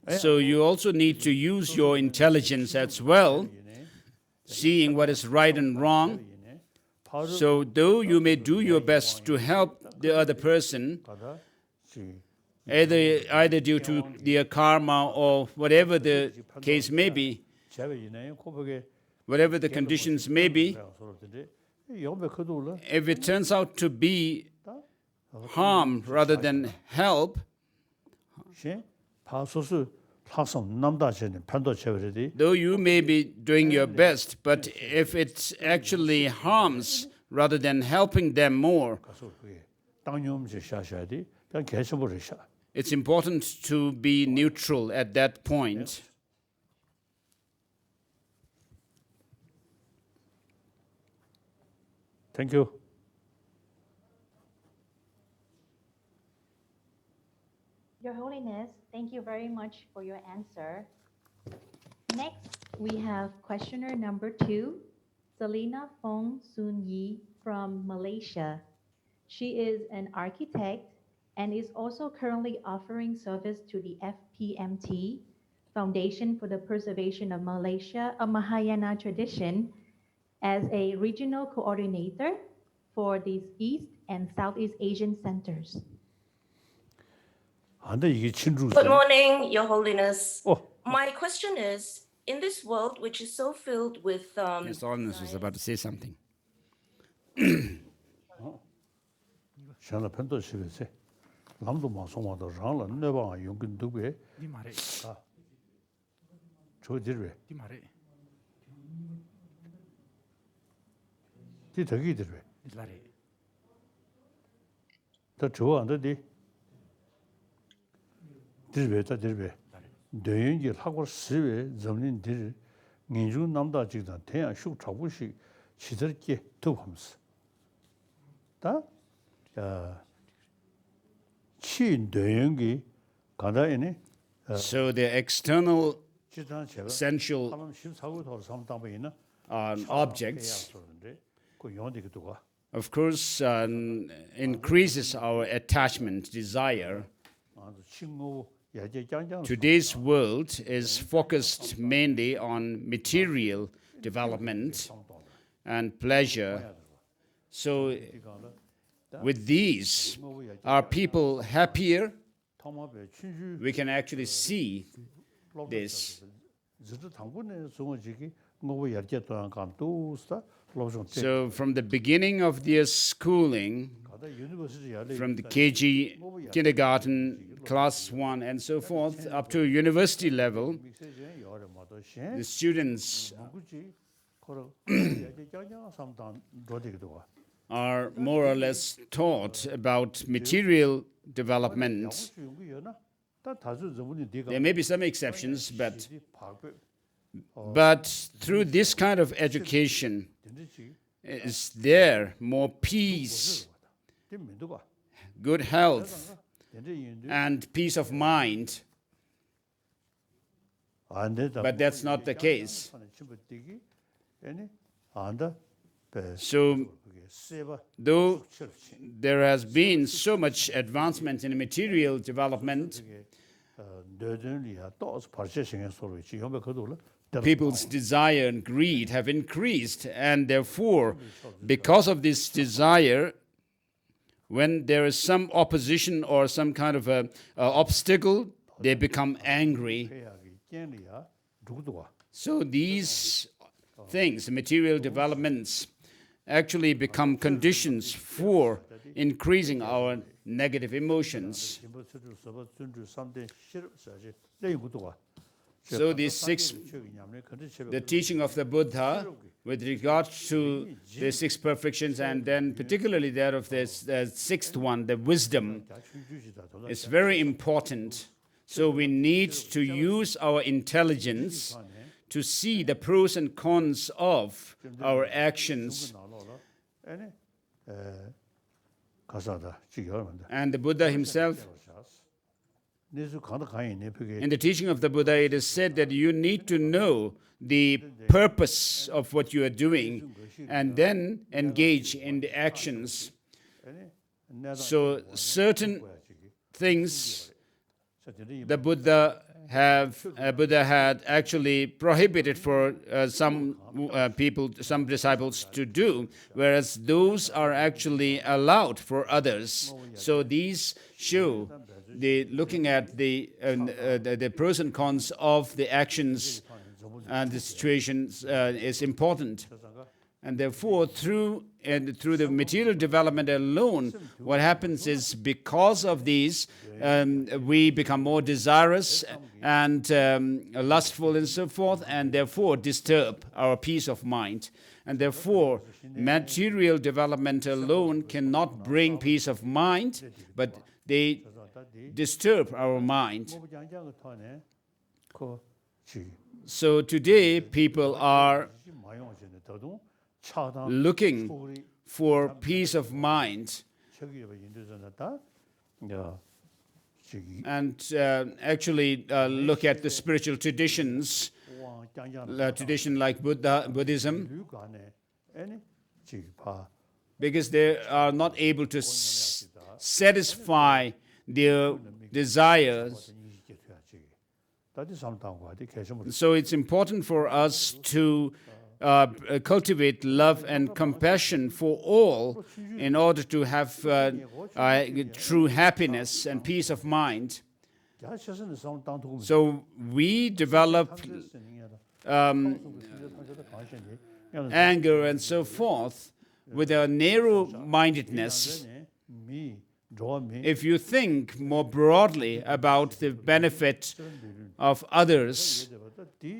So you also need to use your intelligence as well, seeing what is right and wrong. So though you may do your best to help the other person, either due to their karma or whatever the case may be, whatever the conditions may be, if it turns out to be harm rather than help, though you may be doing your best, but if it actually harms rather than helping them more, it's important to be neutral at that point. Thank you. Your Holiness, thank you very much for your answer. Next, we have questioner number 2, Selina Fong Sun Yi from Malaysia. She is an architect and is also currently offering service to the FPMT, Foundation for the Preservation of Mahayana Tradition, as a regional coordinator for these East and Southeast Asian centers. Good morning, Your Holiness. My question is, in this world which is so filled with... His Holiness was about to say something. Döyüngi lakwa siwe zamlin dir nginjun namda jikdan tenya shuk chabushik chidar ki tubhams. Da 치 대응이 간다이네. So the external 지단 제가 sensual 14고 3담에 objects, 그 용되기도 of course, increases our attachment, desire. 친구 야제장장 Today's world is focused mainly on material development and pleasure. So with these, are people happier? 통합의 춘주 We can actually see this. 지도 당분에 송어지기 뭐 야제 또한 감도스다 로종 So from the beginning of their schooling, 가다 유니버시티 야래 from the KG, kindergarten, class 1 and so forth, up to university level, 믹세제 여러 모두 the students 굳이 걸어 야제장장 3담 로되기도 are more or less taught about material development. There may be some exceptions, but through this kind of education, is there more peace, good health, and peace of mind? But that's not the case. So, though there has been so much advancement in material development, people's desire and greed have increased, and therefore, because of this desire, when there is some opposition or some kind of a obstacle, they become angry. So these things, material developments, actually become conditions for increasing our negative emotions. So the teaching of the Buddha with regard to the 6 perfections, and then particularly that of the 6th one, the wisdom, is very important. So we need to use our intelligence to see the pros and cons of our actions. And the Buddha himself, in the teaching of the Buddha, it is said that you need to know the purpose of what you are doing and then engage in the actions. So certain things the Buddha had actually prohibited for some people, some disciples to do, whereas those are actually allowed for others. So these show looking at the pros and cons of the actions and the situations is important. And therefore, through the material development alone, what happens is because of these, we become more desirous and lustful and so forth, and therefore disturb our peace of mind. And therefore, material development alone cannot bring peace of mind, but they disturb our mind. So today, people are looking for peace of mind and actually look at the spiritual traditions, tradition like Buddhism, because they are not able to satisfy their desires. So it's important for us to cultivate love and compassion for all in order to have true happiness and peace of mind. So we develop anger and so forth with a narrow-mindedness. If you think more broadly about the benefit of others,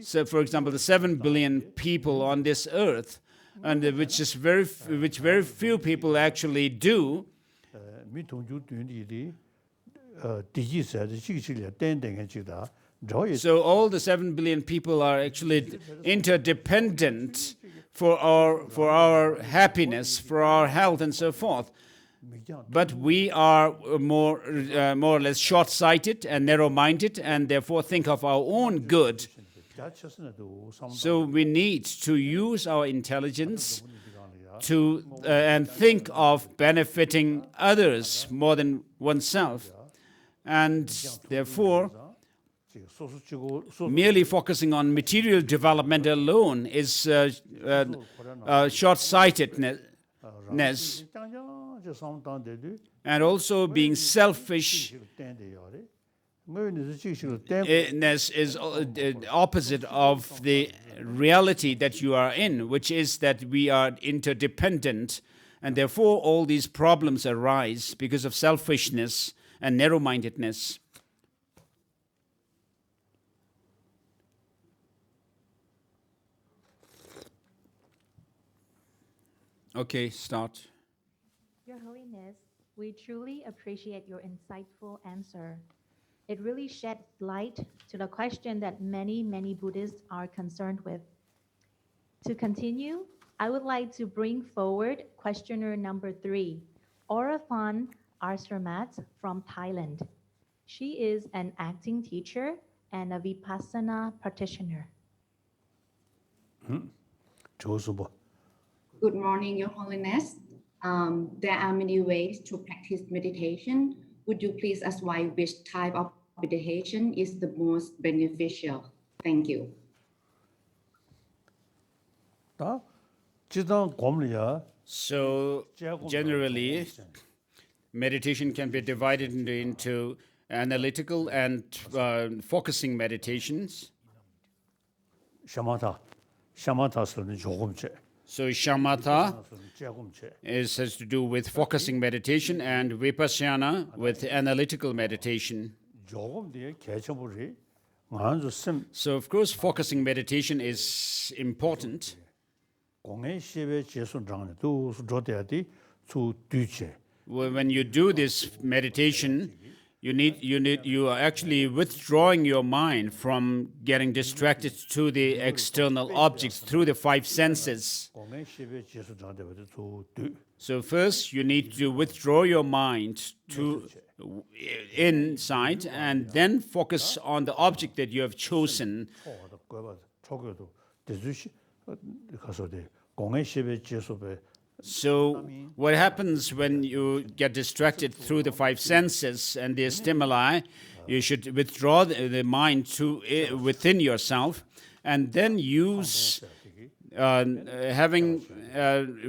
so for example, the 7 billion people on this earth, and which very few people actually do, so all the 7 billion people are actually interdependent for our happiness, for our health, and so forth. but we are more or less short-sighted and narrow-minded, and therefore think of our own good. So we need to use our intelligence to and think of benefiting others more than oneself. And therefore, merely focusing on material development alone is short-sightedness, and also being selfish is opposite of the reality that you are in, which is that we are interdependent, and therefore all these problems arise because of selfishness and narrow-mindedness. Okay, start. Your Holiness, we truly appreciate your insightful answer. It really sheds light to the question that many Buddhists are concerned with. To continue, I would like to bring forward questioner number 3, Oraphan Arsramat from Thailand. She is an acting teacher and a Vipassana practitioner. Good morning, Your Holiness. There are many ways to practice meditation. Would you please advise which type of meditation is the most beneficial? Thank you. So generally, meditation can be divided into analytical and focusing meditations. So shamatha has to do with focusing meditation, and vipassana with analytical meditation. So of course, focusing meditation is important. When you do this meditation, you are actually withdrawing your mind from getting distracted to the external objects through the 5 senses. So first, you need to withdraw your mind to inside and then focus on the object that you have chosen. So what happens when you get distracted through the 5 senses and their stimuli? You should withdraw the mind to within yourself, and then use having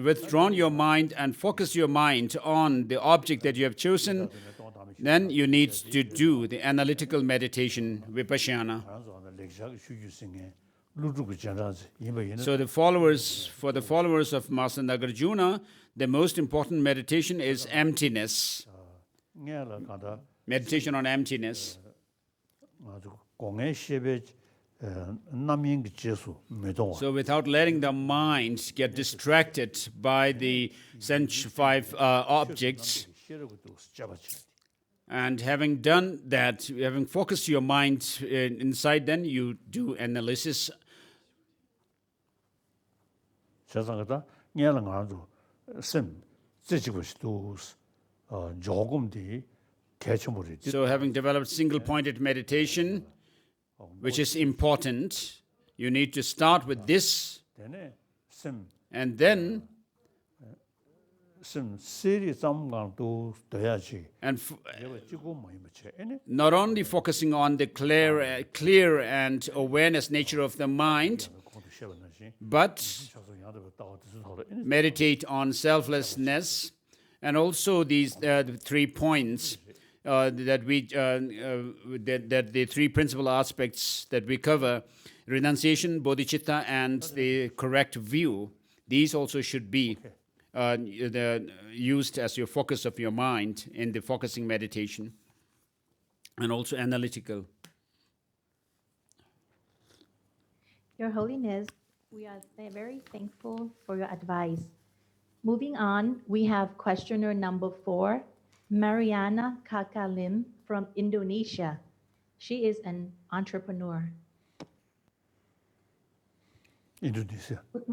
withdrawn your mind and focus your mind on the object that you have chosen. Then you need to do the analytical meditation, vipassana. So for the followers of Master Nagarjuna, the most important meditation is emptiness. Meditation on emptiness. So without letting the mind get distracted by the sense 5 objects, and having done that, having focused your mind inside, then you do analysis. So having developed single-pointed meditation, which is important, you need to start with this, and then not only focusing on the clear and awareness nature of the mind, but meditate on selflessness, and also these 3 points that the 3 principal aspects that we cover: renunciation, bodhicitta, and the correct view. These also should be used as your focus of your mind in the focusing meditation, and also analytical. Your Holiness, we are very thankful for your advice. Moving on, we have questioner number 4, Mariana Kakalim from Indonesia. She is an entrepreneur. Indonesia. Good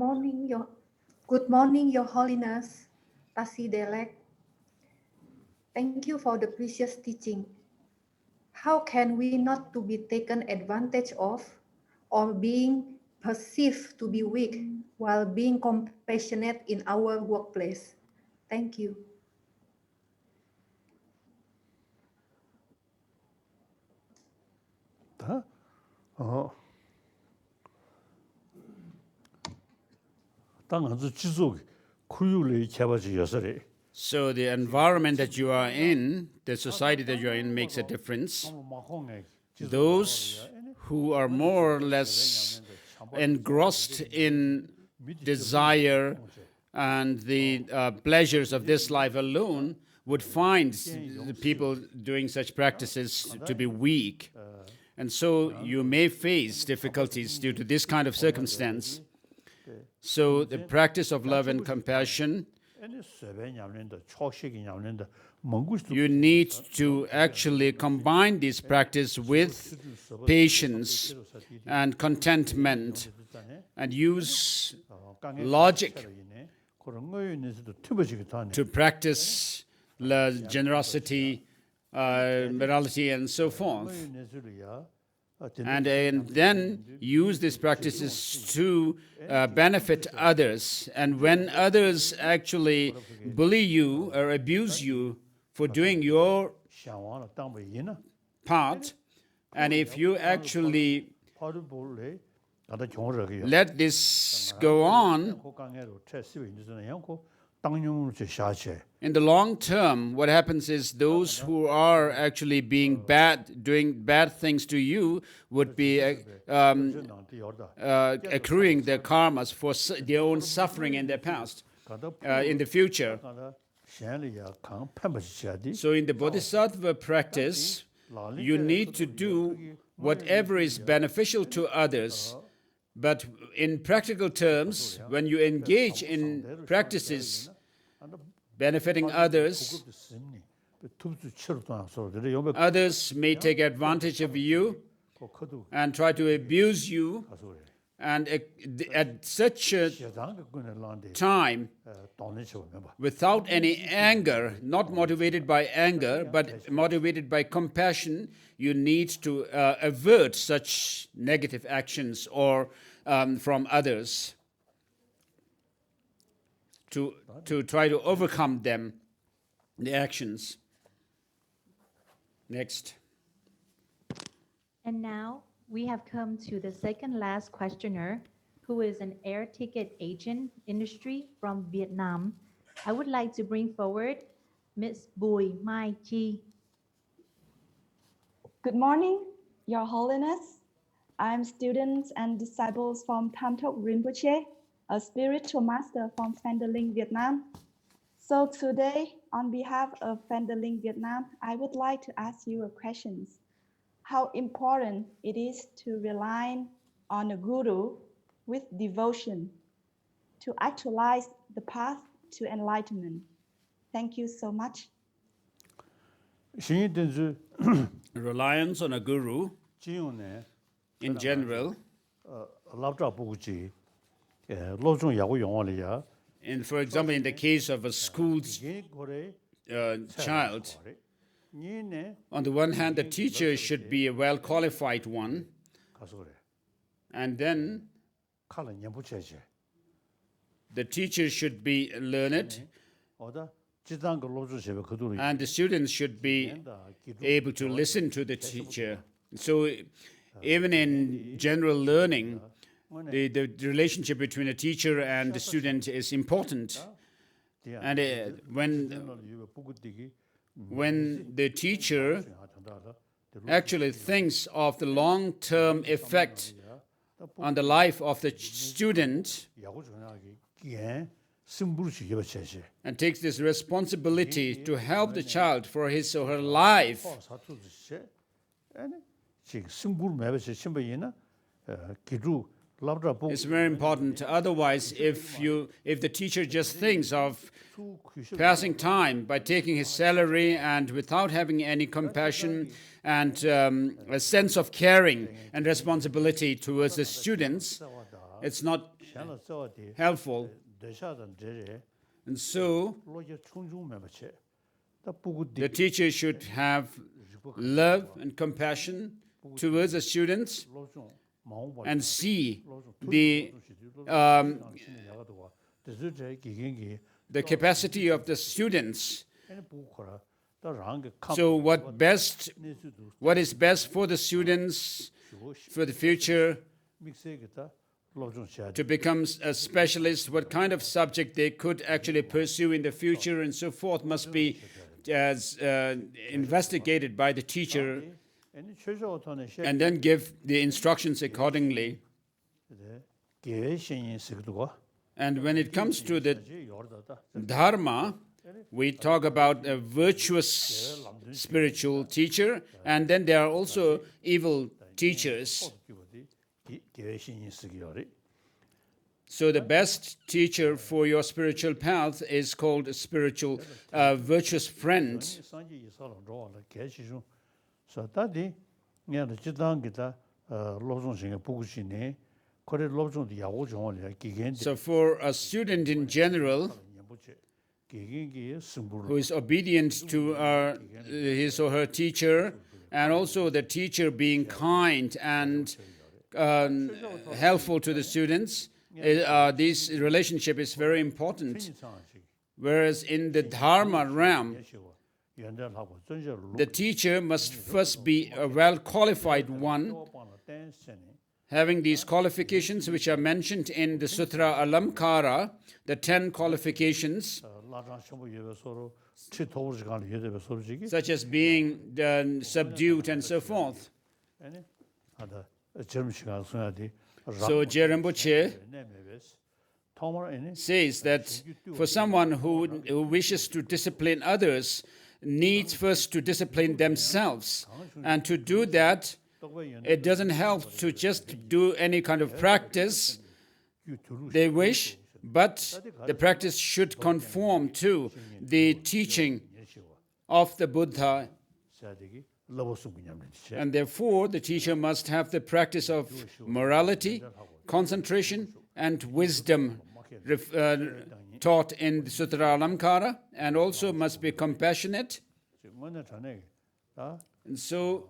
morning, Your Holiness, Tasi Delek. Thank you for the precious teaching. How can we not to be taken advantage of or being perceived to be weak while being compassionate in our workplace? Thank you. 다 당한주 지속 구유를 개발지 여서래. So the environment that you are in, the society that you are in makes a difference. Those who are more or less engrossed in desire and the pleasures of this life alone would find the people doing such practices to be weak. And so you may face difficulties due to this kind of circumstance. So the practice of love and compassion, you need to actually combine this practice with patience and contentment and use logic to practice generosity, morality, and so forth. And then use these practices to benefit others. And when others actually bully you or abuse you for doing your part, and if you actually let this go on, in the long term, what happens is those who are actually being bad, doing bad things to you, would be accruing their karmas for their own suffering in their past, in the future. So in the Bodhisattva practice, you need to do whatever is beneficial to others. But in practical terms, when you engage in practices benefiting others, others may take advantage of you and try to abuse you. And at such a time, without any anger, not motivated by anger, but motivated by compassion, you need to avert such negative actions or from others to try to overcome them, the actions. Next. And now we have come to the second last questioner, who is an air ticket agent industry from Vietnam. I would like to bring forward Ms. Bùi Mai Chi. Good morning, Your Holiness. I'm students and disciples from Tam Thok Rinpoche, a spiritual master from Phandeling, Vietnam. So today, on behalf of Phandeling, Vietnam, I would like to ask you a question. How important it is to rely on a guru with devotion to actualize the path to enlightenment. Thank you so much. Reliance on a guru, in general, and for example, in the case of a school child, on the one hand, the teacher should be a well-qualified one, and then the teacher should be learned, and the students should be able to listen to the teacher. So even in general learning, the relationship between a teacher and the student is important. And when the teacher actually thinks of the long-term effect on the life of the student and takes this responsibility to help the child for his or her life, it's very important. Otherwise, if the teacher just thinks of passing time by taking his salary and without having any compassion and a sense of caring and responsibility towards the students, it's not helpful. And so The teacher should have love and compassion towards the students and see the capacity of the students. So what is best for the students for the future, to become a specialist, what kind of subject they could actually pursue in the future and so forth, must be investigated by the teacher and then give the instructions accordingly. And when it comes to the Dharma, we talk about a virtuous spiritual teacher, and then there are also evil teachers. So the best teacher for your spiritual path is called a spiritual virtuous friend. So for a student in general who is obedient to his or her teacher, and also the teacher being kind and helpful to the students, this relationship is very important. Whereas in the Dharma realm, the teacher must first be a well-qualified one, having these qualifications which are mentioned in the Sutra Alamkara, the 10 qualifications, such as being subdued and so forth. So Je Rinpoche says that for someone who wishes to discipline others, needs first to discipline themselves. And to do that, it doesn't help to just do any kind of practice they wish, but the practice should conform to the teaching of the Buddha. And therefore, the teacher must have the practice of morality, concentration, and wisdom taught in the Sutra Alamkara, and also must be compassionate. And so,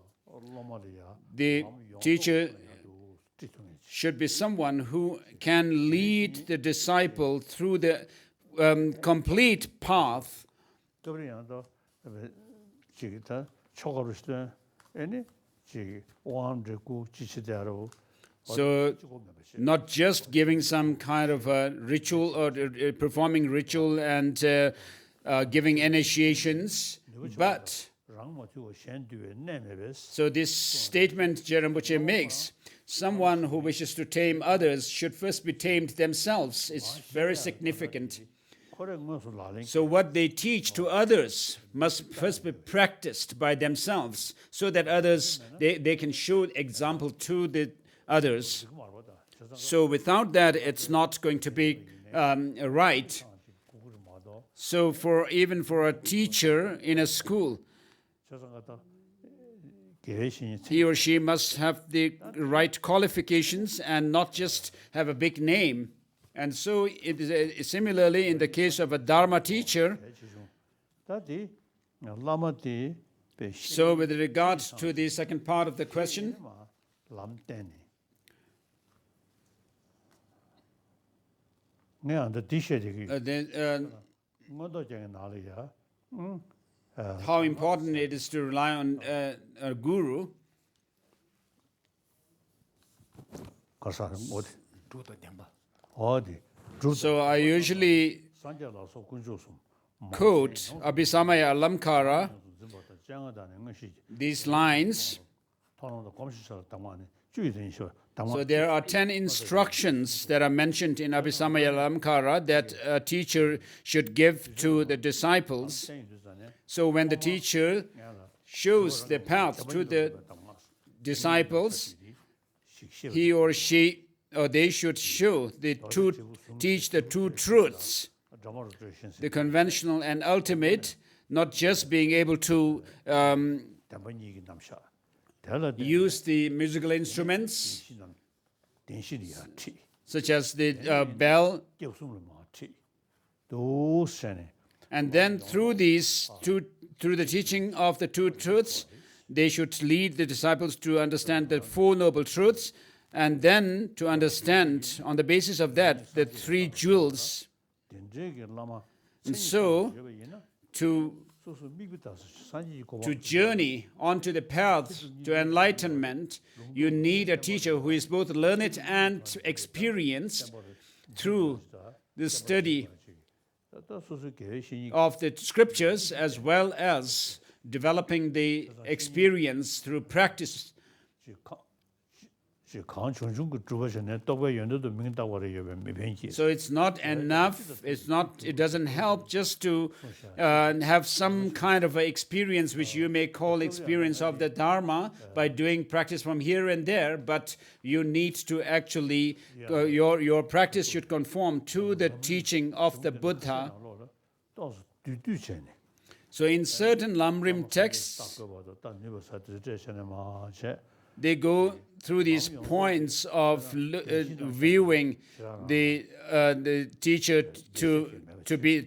the teacher should be someone who can lead the disciple through the complete path. So, not just giving some kind of a ritual or performing ritual and giving initiations, but so this statement Je Rinpoche makes, someone who wishes to tame others should first be tamed themselves. It's very significant. So what they teach to others must first be practiced by themselves, so that others, they can show example to the others. So without that, it's not going to be right. So even for a teacher in a school, he or she must have the right qualifications and not just have a big name. And so it is similarly in the case of a Dharma teacher. So with regards to the second part of the question, how important it is to rely on a guru. So I usually quote Abhisamaya Alamkara, these lines. So there are 10 instructions that are mentioned in Abhisamaya Alamkara that a teacher should give to the disciples. So when the teacher shows the path to the disciples, he or she, or they should teach the two truths, the conventional and ultimate, not just being able to use the musical instruments, such as the bell, And then through the teaching of the two truths, they should lead the disciples to understand the Four Noble Truths, and then to understand, on the basis of that, the three jewels. And so, to journey onto the path to enlightenment, you need a teacher who is both learned and experienced through the study of the scriptures, as well as developing the experience through practice. So it's not enough, it doesn't help just to have some kind of experience which you may call experience of the Dharma by doing practice from here and there, but you need to actually, your practice should conform to the teaching of the Buddha. So in certain Lamrim texts, they go through these points of viewing the teacher to be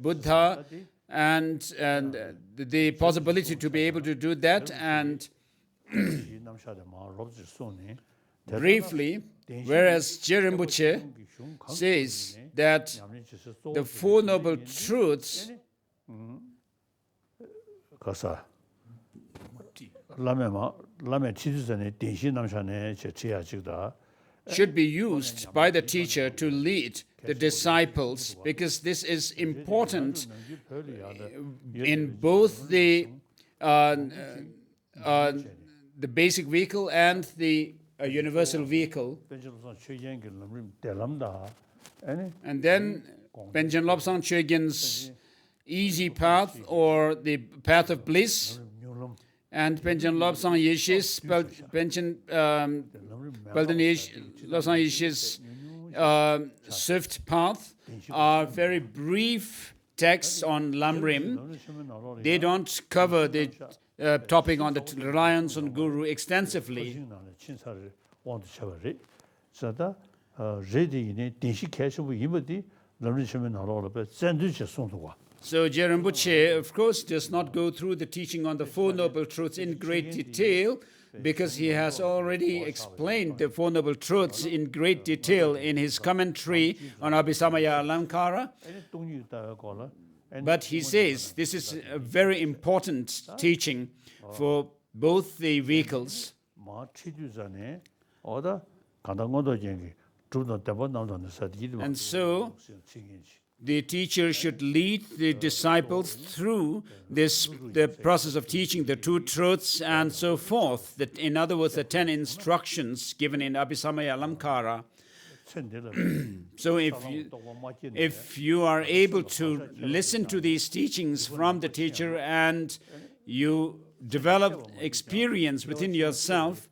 Buddha, and the possibility to be able to do that. And briefly, whereas Rinpoche says that the Four Noble Truths should be used by the teacher to lead the disciples, because this is important in both the basic vehicle and the universal vehicle. And then Penchen Lobsang Chogyin's easy path, or the path of bliss, and Penchen Lobsang Yeshe's Lobsang Yeshe's swift path are very brief texts on Lamrim. They don't cover the topic on the reliance on Guru extensively. So Rinpoche, of course, does not go through the teaching on the Four Noble Truths in great detail, because he has already explained the Four Noble Truths in great detail in his commentary on Abhisamaya Alamkara. But he says this is a very important teaching for both the vehicles. And so the teacher should lead the disciples through the process of teaching the two truths and so forth. That, in other words, the 10 instructions given in Abhisamaya Alamkara. So if you are able to listen to these teachings from the teacher and you develop experience within yourself,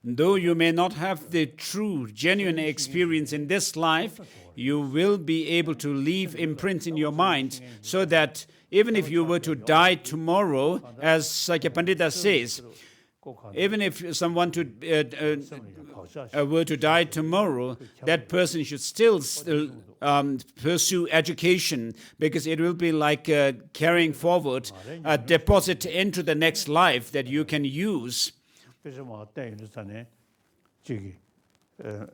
though you may not have the true, genuine experience in this life, you will be able to leave imprints in your mind, so that even if you were to die tomorrow, as Sakya Pandita says, even if someone were to die tomorrow, that person should still pursue education, because it will be like carrying forward a deposit into the next life that you can use.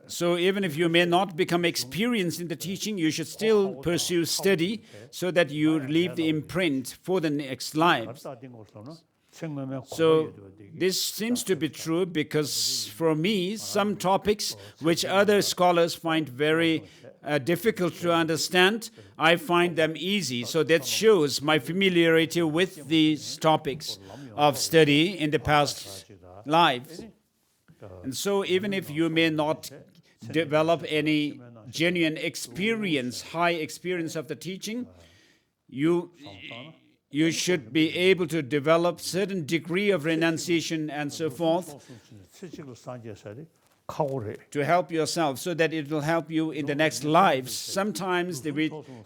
So even if you may not become experienced in the teaching, you should still pursue study, so that you leave the imprint for the next life. So this seems to be true, because for me, some topics which other scholars find very difficult to understand, I find them easy. So that shows my familiarity with these topics of study in the past lives. And so even if you may not develop any genuine experience, high experience of the teaching, you should be able to develop certain degree of renunciation and so forth to help yourself, so that it will help you in the next lives. Sometimes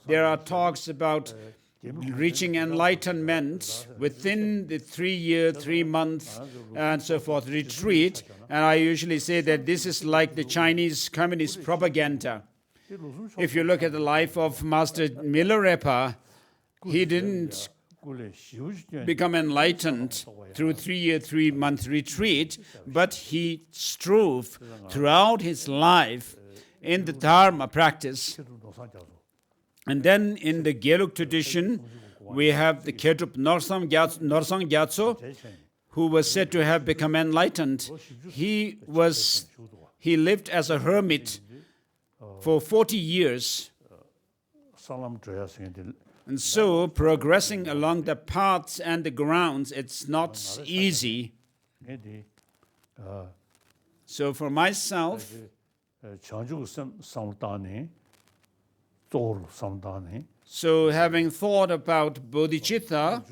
there are talks about reaching enlightenment within the 3-year, 3-month, and so forth retreat. And I usually say that this is like the Chinese Communist propaganda. If you look at the life of Master Milarepa, he didn't become enlightened through 3-year, 3-month retreat, but he strove throughout his life in the Dharma practice. And then in the Gelug tradition, we have the Khetrup Norsang Gyatso, who was said to have become enlightened. He lived as a hermit for 40 years. And so, progressing along the paths and the grounds, it's not easy. So for myself, so having thought about bodhicitta,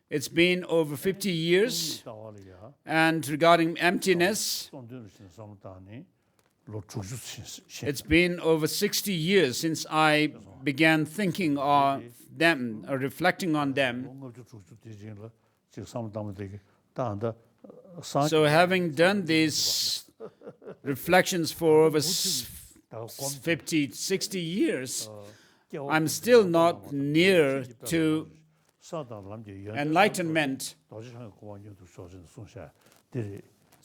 it's been over 50 years. And regarding emptiness, it's been over 60 years since I began thinking of them, or reflecting on them. So having done these reflections for over 50, 60 years, I'm still not near to enlightenment.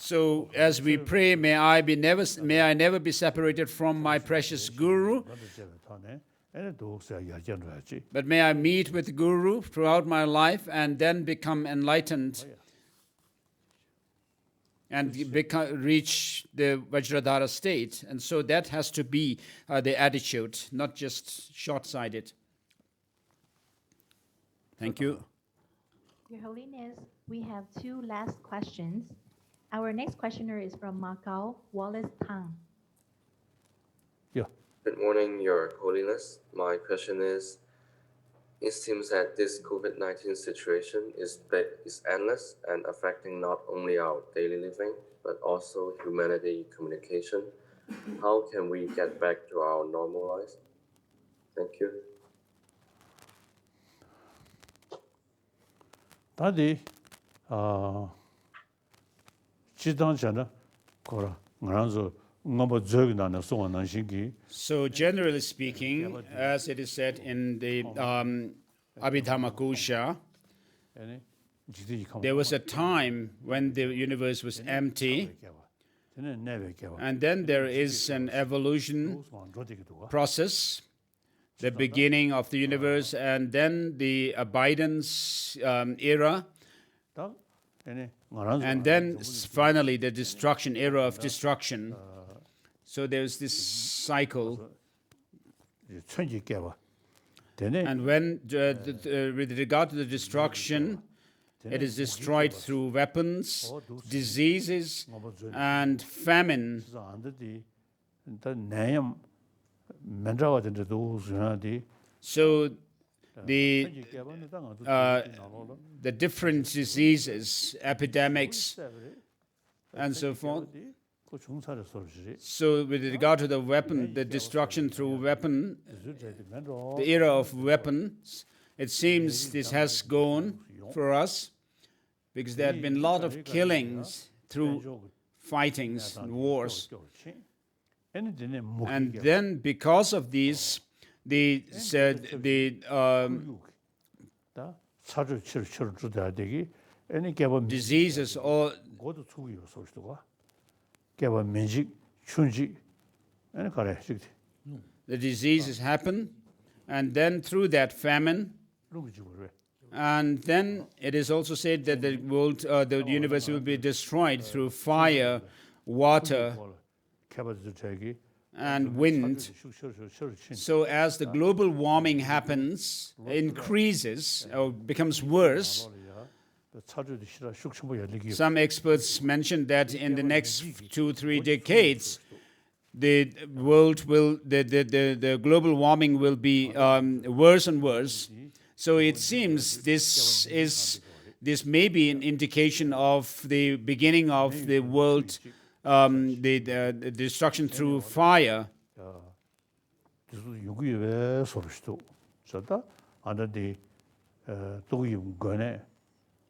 So as we pray, may I never be separated from my precious Guru, but may I meet with Guru throughout my life and then become enlightened and reach the Vajradhara state. And so that has to be the attitude, not just short-sighted. Thank you. Your Holiness, we have 2 last questions. Our next questioner is from Macau, Wallace Tang. Good morning, Your Holiness. My question is, it seems that this COVID-19 situation is endless and affecting not only our daily living, but also humanity communication. How can we get back to our normal lives? Thank you. So generally speaking, as it is said in the Abhidhammakosha, there was a time when the universe was empty, and then there is an evolution process, the beginning of the universe, and then the abundance era, and then finally the destruction, era of destruction. So there's this cycle. And when, with regard to the destruction, it is destroyed through weapons, diseases, and famine. So the different diseases, epidemics, and so forth. So with regard to the weapon, the destruction through weapon, the era of weapons, it seems this has gone for us because there have been a lot of killings through fightings and wars. And then because of these, diseases or the diseases happen, and then through that famine, and then it is also said that the world, the universe will be destroyed through fire, water, and wind. So as the global warming happens, increases, or becomes worse, some experts mentioned that in the next 2-3 decades, the world will, the global warming will be worse and worse. So it seems this may be an indication of the beginning of the world, the destruction through fire.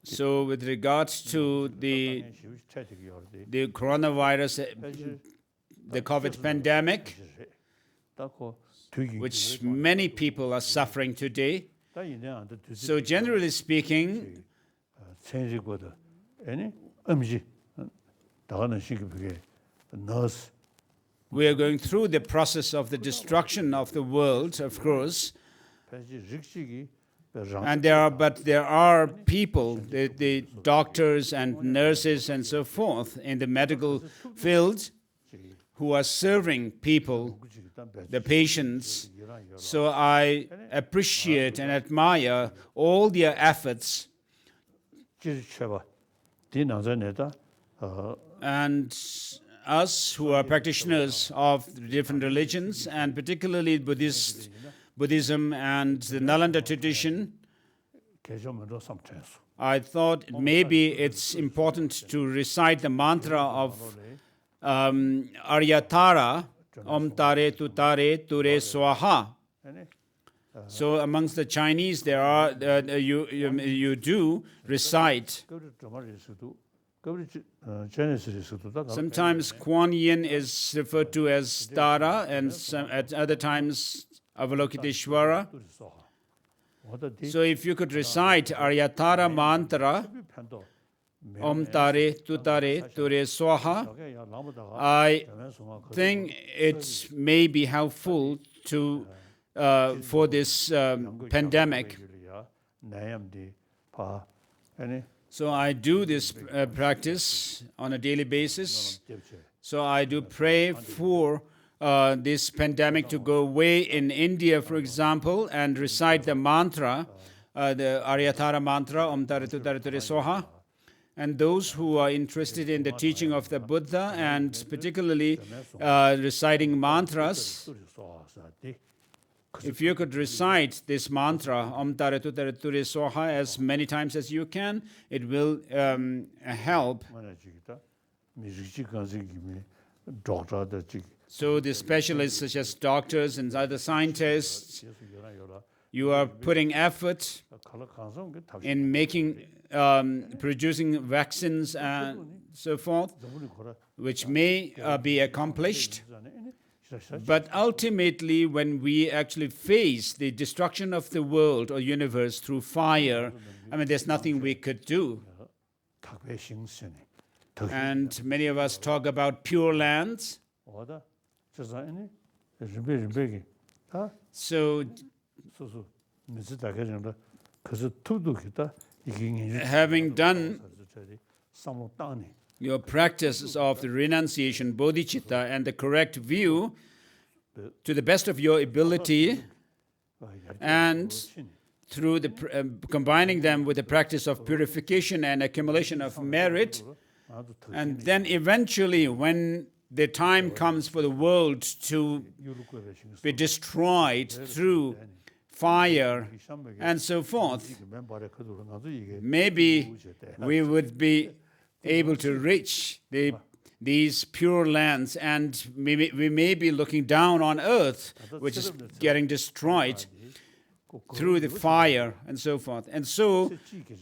So with regards to the coronavirus, the COVID pandemic, which many people are suffering today. So generally speaking, we are going through the process of the destruction of the world, of course. And there are people, the doctors and nurses and so forth in the medical field who are serving people, the patients. So I appreciate and admire all their efforts. And us who are practitioners of different religions, and particularly Buddhism and the Nalanda tradition, I thought maybe it's important to recite the mantra of Aryatara, Om Tare Tu Tare Ture Swaha. So amongst the Chinese, there are you do recite. Sometimes Kuan Yin is referred to as Tara, and at other times Avalokiteshvara. So if you could recite Aryatara mantra, Om Tare Tu Tare Ture Swaha, I think it may be helpful to for this pandemic. So I do this practice on a daily basis. So I do pray for this pandemic to go away in India, for example, and recite the mantra, the Aryatara mantra, Om Tare Tu Tare Ture Swaha. And those who are interested in the teaching of the Buddha, and particularly reciting mantras, if you could recite this mantra, Om Tare Tu Tare Ture Swaha, as many times as you can, it will help. So the specialists, such as doctors and other scientists, you are putting effort in making, producing vaccines and so forth, which may be accomplished. But ultimately, when we actually face the destruction of the world or universe through fire, I mean, there's nothing we could do. And many of us talk about pure lands. So, having done your practices of the renunciation, bodhicitta, and the correct view to the best of your ability, and through the combining them with the practice of purification and accumulation of merit, and then eventually when the time comes for the world to be destroyed through fire and so forth, maybe we would be able to reach these pure lands, and we may be looking down on earth, which is getting destroyed through the fire and so forth. And so,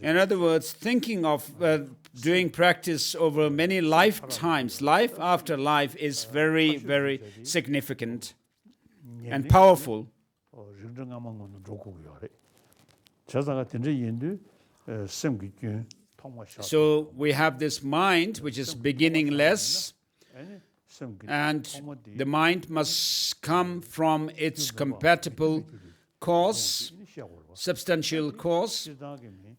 in other words, thinking of doing practice over many lifetimes, life after life, is very, very significant and powerful. So we have this mind which is beginningless, and the mind must come from its compatible cause, substantial cause.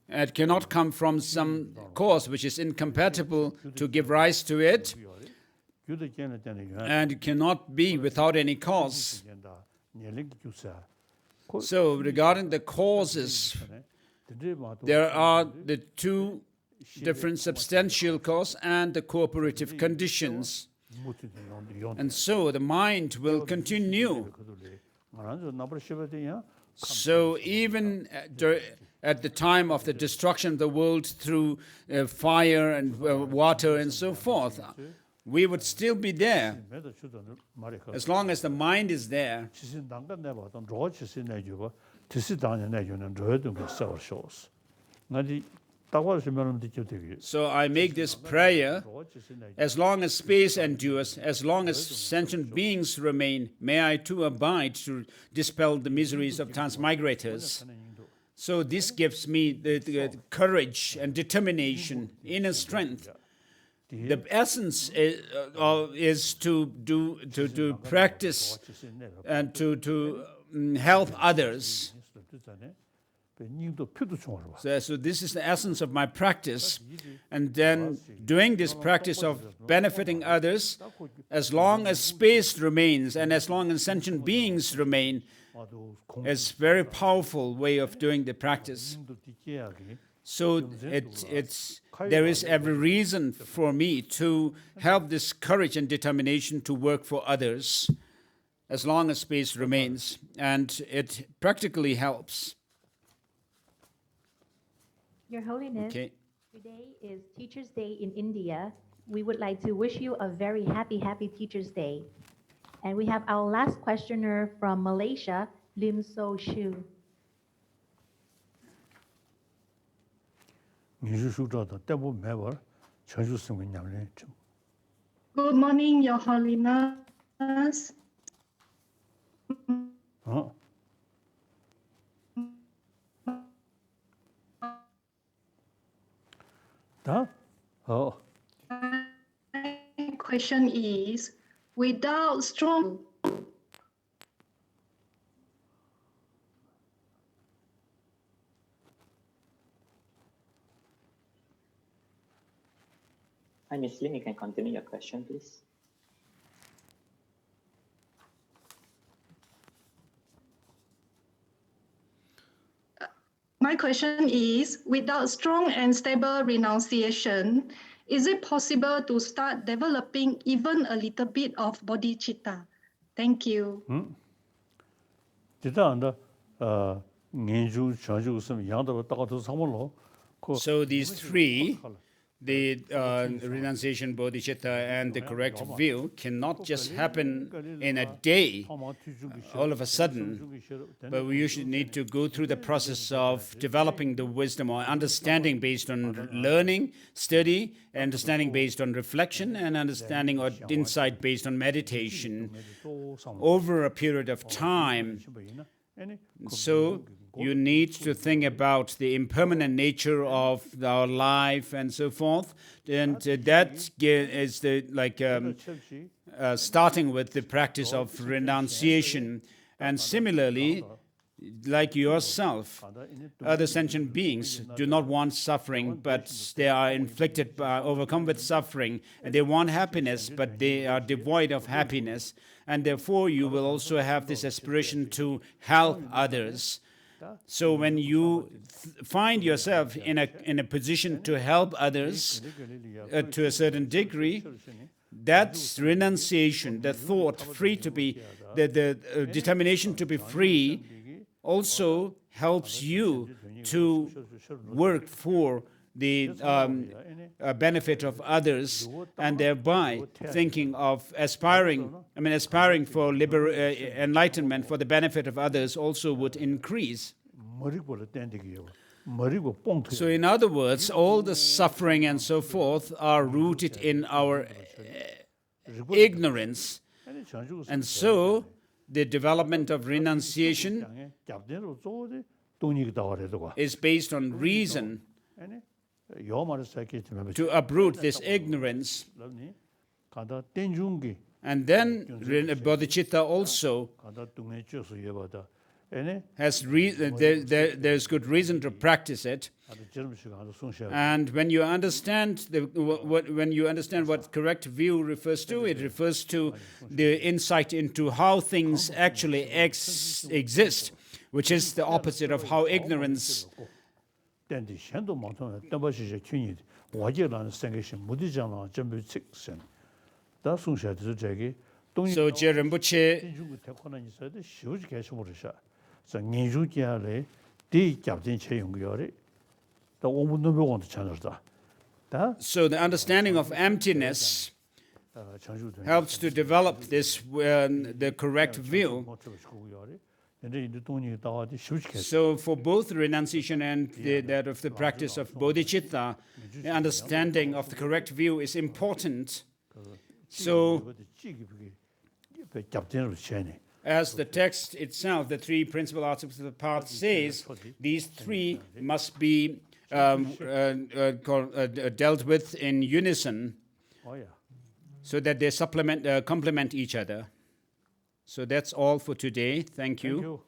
It cannot come from some cause which is incompatible to give rise to it, and it cannot be without any cause. So regarding the causes, there are the two different substantial cause and the cooperative conditions. And so the mind will continue. So even at the time of the destruction of the world through fire and water and so forth, we would still be there as long as the mind is there. So I make this prayer: as long as space endures, as long as sentient beings remain, may I too abide to dispel the miseries of transmigrators. So this gives me the courage and determination, inner strength. The essence is to practice and to help others. So this is the essence of my practice. And then doing this practice of benefiting others, as long as space remains and as long as sentient beings remain, is a very powerful way of doing the practice. So there is every reason for me to have this courage and determination to work for others as long as space remains, and it practically helps. Your Holiness, Okay. Today is Teacher's Day in India. We would like to wish you a very happy Teacher's Day. And we have our last questioner from Malaysia, Lim So Shu. Good morning, Your Holiness. My question is, without strong Hi, Ms. Lim, you can continue your question, please. My question is, without strong and stable renunciation, is it possible to start developing even a little bit of bodhicitta? Thank you. So these three, the renunciation, bodhicitta, and the correct view, cannot just happen in a day, all of a sudden, but we usually need to go through the process of developing the wisdom or understanding based on learning, study, understanding based on reflection, and understanding or insight based on meditation over a period of time. So you need to think about the impermanent nature of our life and so forth, and that is starting with the practice of renunciation. And similarly, like yourself, other sentient beings do not want suffering, but they are overcome with suffering, and they want happiness, but they are devoid of happiness, and therefore you will also have this aspiration to help others. So when you find yourself in a position to help others to a certain degree, that's renunciation, the thought free to be, the determination to be free, also helps you to work for the benefit of others, and thereby thinking of aspiring for enlightenment for the benefit of others also would increase. So in other words, all the suffering and so forth are rooted in our ignorance, and so the development of renunciation is based on reason to uproot this ignorance. And then bodhicitta also has there's good reason to practice it. And when you understand what correct view refers to, it refers to the insight into how things actually exist, which is the opposite of how ignorance. So Je Rinpoche so the understanding of emptiness helps to develop this the correct view. So for both renunciation and that of the practice of bodhicitta, the understanding of the correct view is important. So as the text itself, the three principal articles of the path says, these three must be dealt with in unison, so that they complement each other. So that's all for today. Thank you.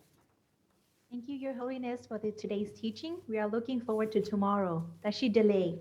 Thank you, Your Holiness, for today's teaching. We are looking forward to tomorrow. Tashi delay.